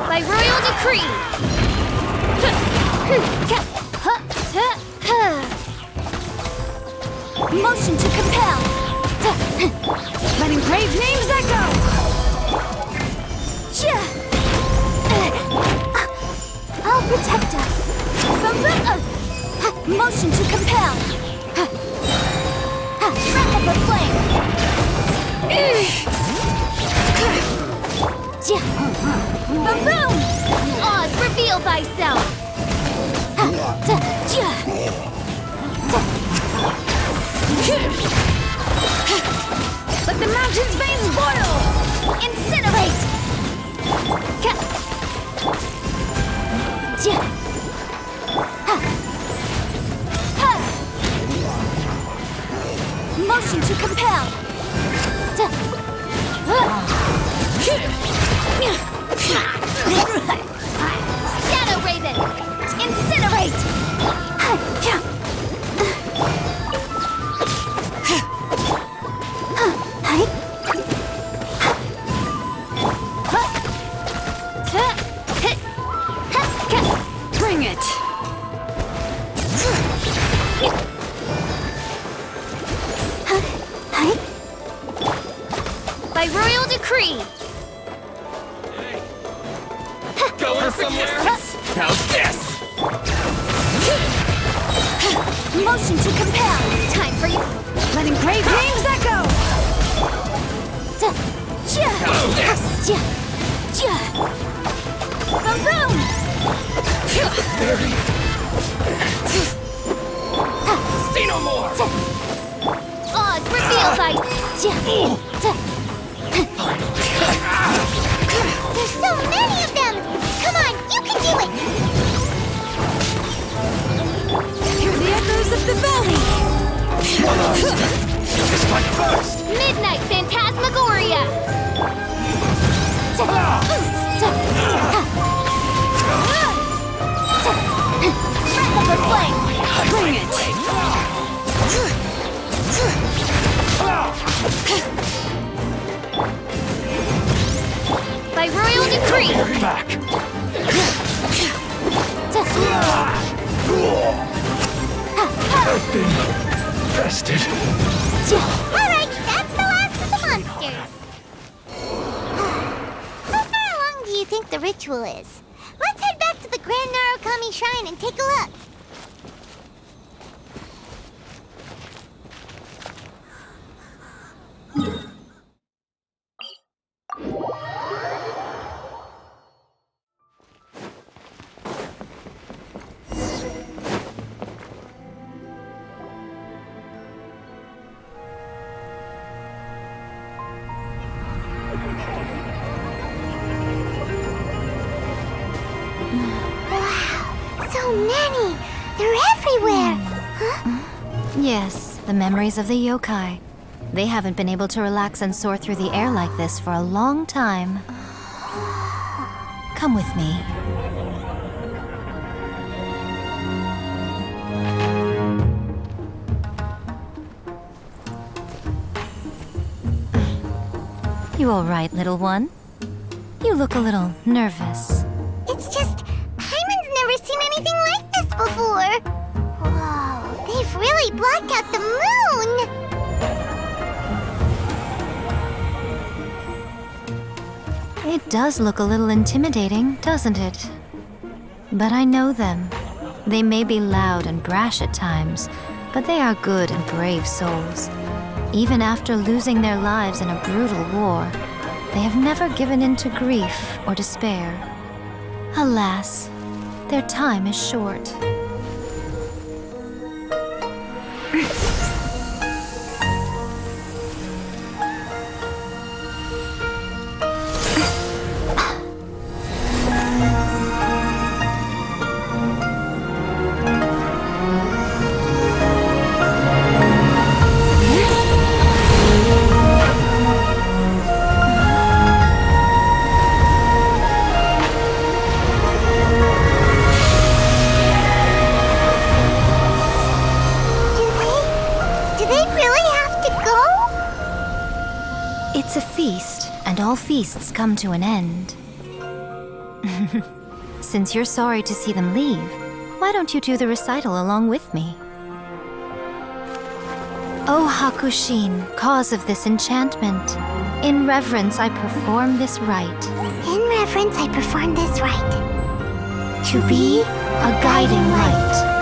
By royal decree! Motion to compel! Let engraved names echo! I'll protect us. Motion to compel! Wrap up a flame! Boom! Oz, reveal thyself! Let the mountain's veins boil! Incinerate! Motion to compel! Shadow Raven! Incinerate! Bring it! By royal decree! Going somewhere? How's this? Motion to compel! Time for you! Let engraved names echo! How's this? Boom! Say no more! Oz, reveal thy... There's so many of them! Come on, you can do it! Hear the echoes of the valley! Strike first! Midnight Phantasmagoria! free! Back! I've been bested. Alright, that's the last of the monsters. How far along do you think the ritual is? Let's head back to the Grand Narukami Shrine and take a look. So many! They're everywhere! Huh? Yes, the memories of the yokai. They haven't been able to relax and soar through the air like this for a long time. Come with me. You all right, little one? You look a little nervous. It's just, Paimon's never seen anything like this before. Whoa, they've really blocked out the moon! It does look a little intimidating, doesn't it? But I know them. They may be loud and brash at times, but they are good and brave souls. Even after losing their lives in a brutal war, they have never given in to grief or despair. Alas, their time is short. It's a feast, and all feasts come to an end. Since you're sorry to see them leave, why don't you do the recital along with me? O Hakushin, cause of this enchantment, in reverence I perform this rite. In reverence I perform this rite. To be a guiding light.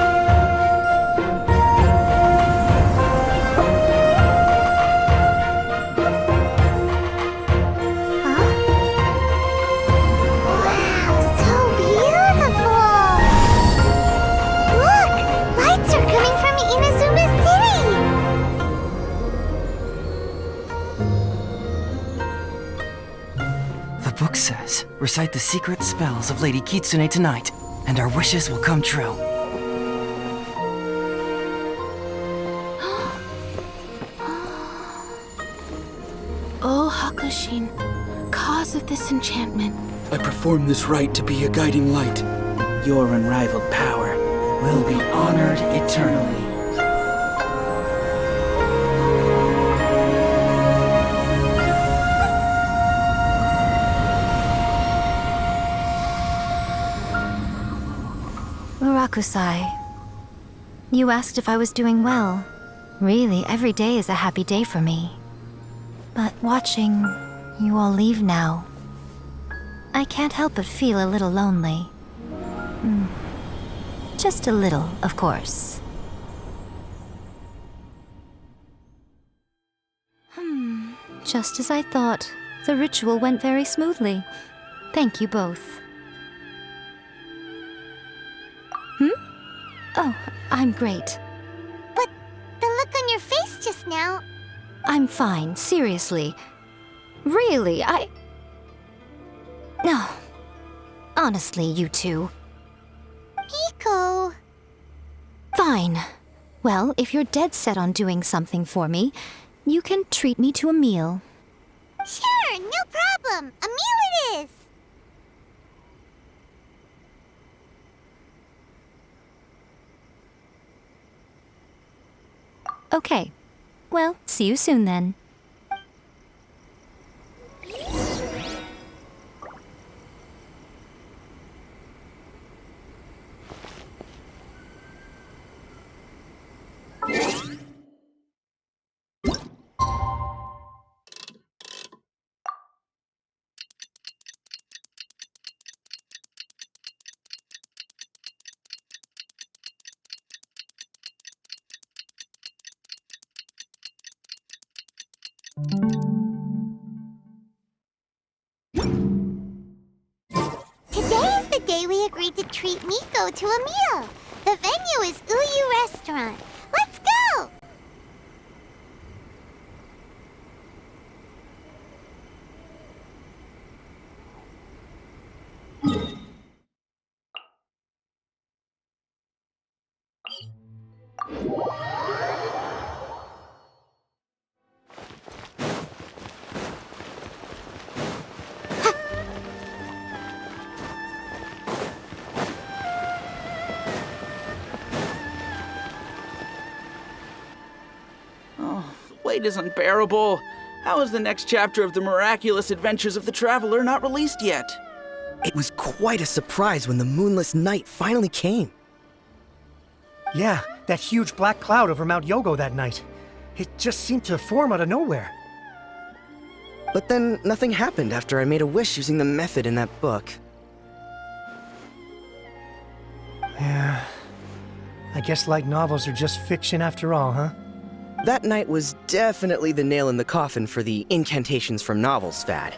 The book says, recite the secret spells of Lady Kitsune tonight, and our wishes will come true. O Hakushin, cause of this enchantment. I perform this rite to be a guiding light. Your unrivaled power will be honored eternally. Murakusai, you asked if I was doing well. Really, every day is a happy day for me. But watching you all leave now, I can't help but feel a little lonely. Just a little, of course. Just as I thought, the ritual went very smoothly. Thank you both. Oh, I'm great. But the look on your face just now... I'm fine, seriously. Really, No. Honestly, you two. Miko... Fine. Well, if you're dead set on doing something for me, you can treat me to a meal. Sure, no problem. A meal it is. Okay. Well, see you soon then. the day we agreed to treat Miko to a meal. The venue is Uyu Restaurant. Let's go! Wait is unbearable. How is the next chapter of the miraculous adventures of the Traveler not released yet? It was quite a surprise when the moonless night finally came. Yeah, that huge black cloud over Mount Yogo that night. It just seemed to form out of nowhere. But then nothing happened after I made a wish using the method in that book. Yeah. I guess light novels are just fiction after all, huh? That night was definitely the nail in the coffin for the incantations from novels fad.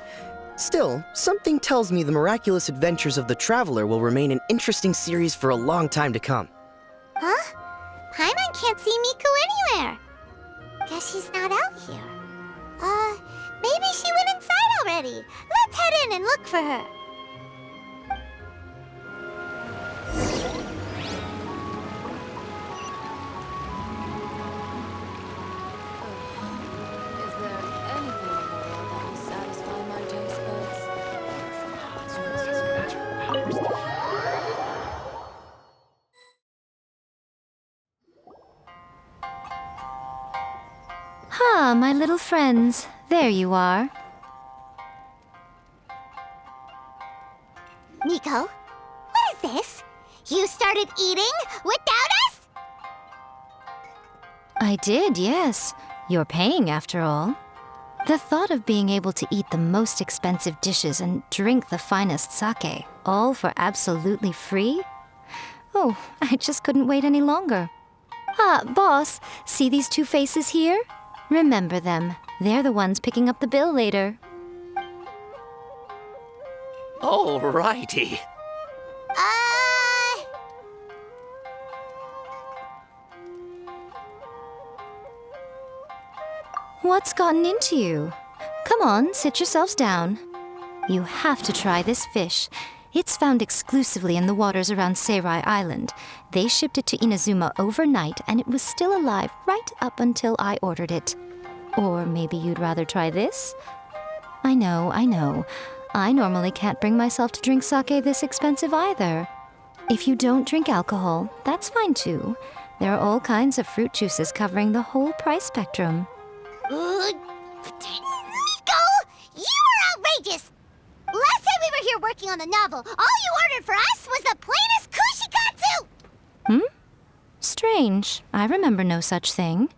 Still, something tells me the miraculous adventures of the Traveler will remain an interesting series for a long time to come. Huh? Paimon can't see Miko anywhere. Guess she's not out here. Maybe she went inside already. Let's head in and look for her. Ah, my little friends. There you are. Miko, what is this? You started eating without us? I did, yes. You're paying, after all. The thought of being able to eat the most expensive dishes and drink the finest sake, all for absolutely free? Oh, I just couldn't wait any longer. Ah, boss, see these two faces here? Remember them. They're the ones picking up the bill later. Alrighty. What's gotten into you? Come on, sit yourselves down. You have to try this fish. It's found exclusively in the waters around Seirai Island. They shipped it to Inazuma overnight, and it was still alive right up until I ordered it. Or maybe you'd rather try this? I know. I normally can't bring myself to drink sake this expensive either. If you don't drink alcohol, that's fine too. There are all kinds of fruit juices covering the whole price spectrum. Miko! You are outrageous! Last time we were here working on the novel, all you ordered for us was the plainest kushikatsu! Strange. I remember no such thing.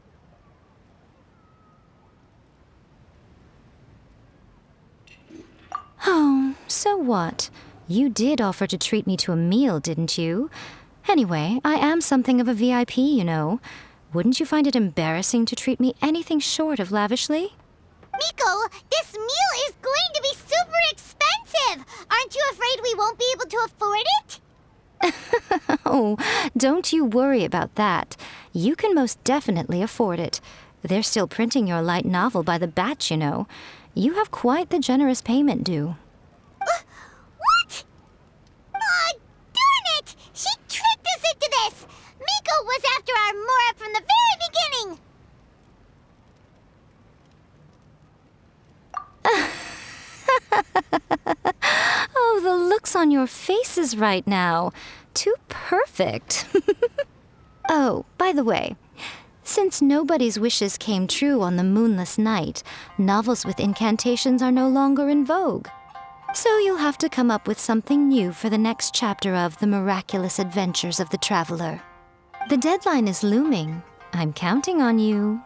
Oh, so what? You did offer to treat me to a meal, didn't you? Anyway, I am something of a VIP, you know. Wouldn't you find it embarrassing to treat me anything short of lavishly? Miko, this meal is going to be super expensive! Aren't you afraid we won't be able to afford it? Oh, don't you worry about that. You can most definitely afford it. They're still printing your light novel by the batch, you know. You have quite the generous payment due. What? Aw, darn it! She tricked us into this! Miko was after our Mora from the very beginning! Oh, the looks on your faces right now. Too perfect. Oh, by the way, since nobody's wishes came true on the moonless night, novels with incantations are no longer in vogue. So you'll have to come up with something new for the next chapter of The Miraculous Adventures of the Traveler. The deadline is looming. I'm counting on you.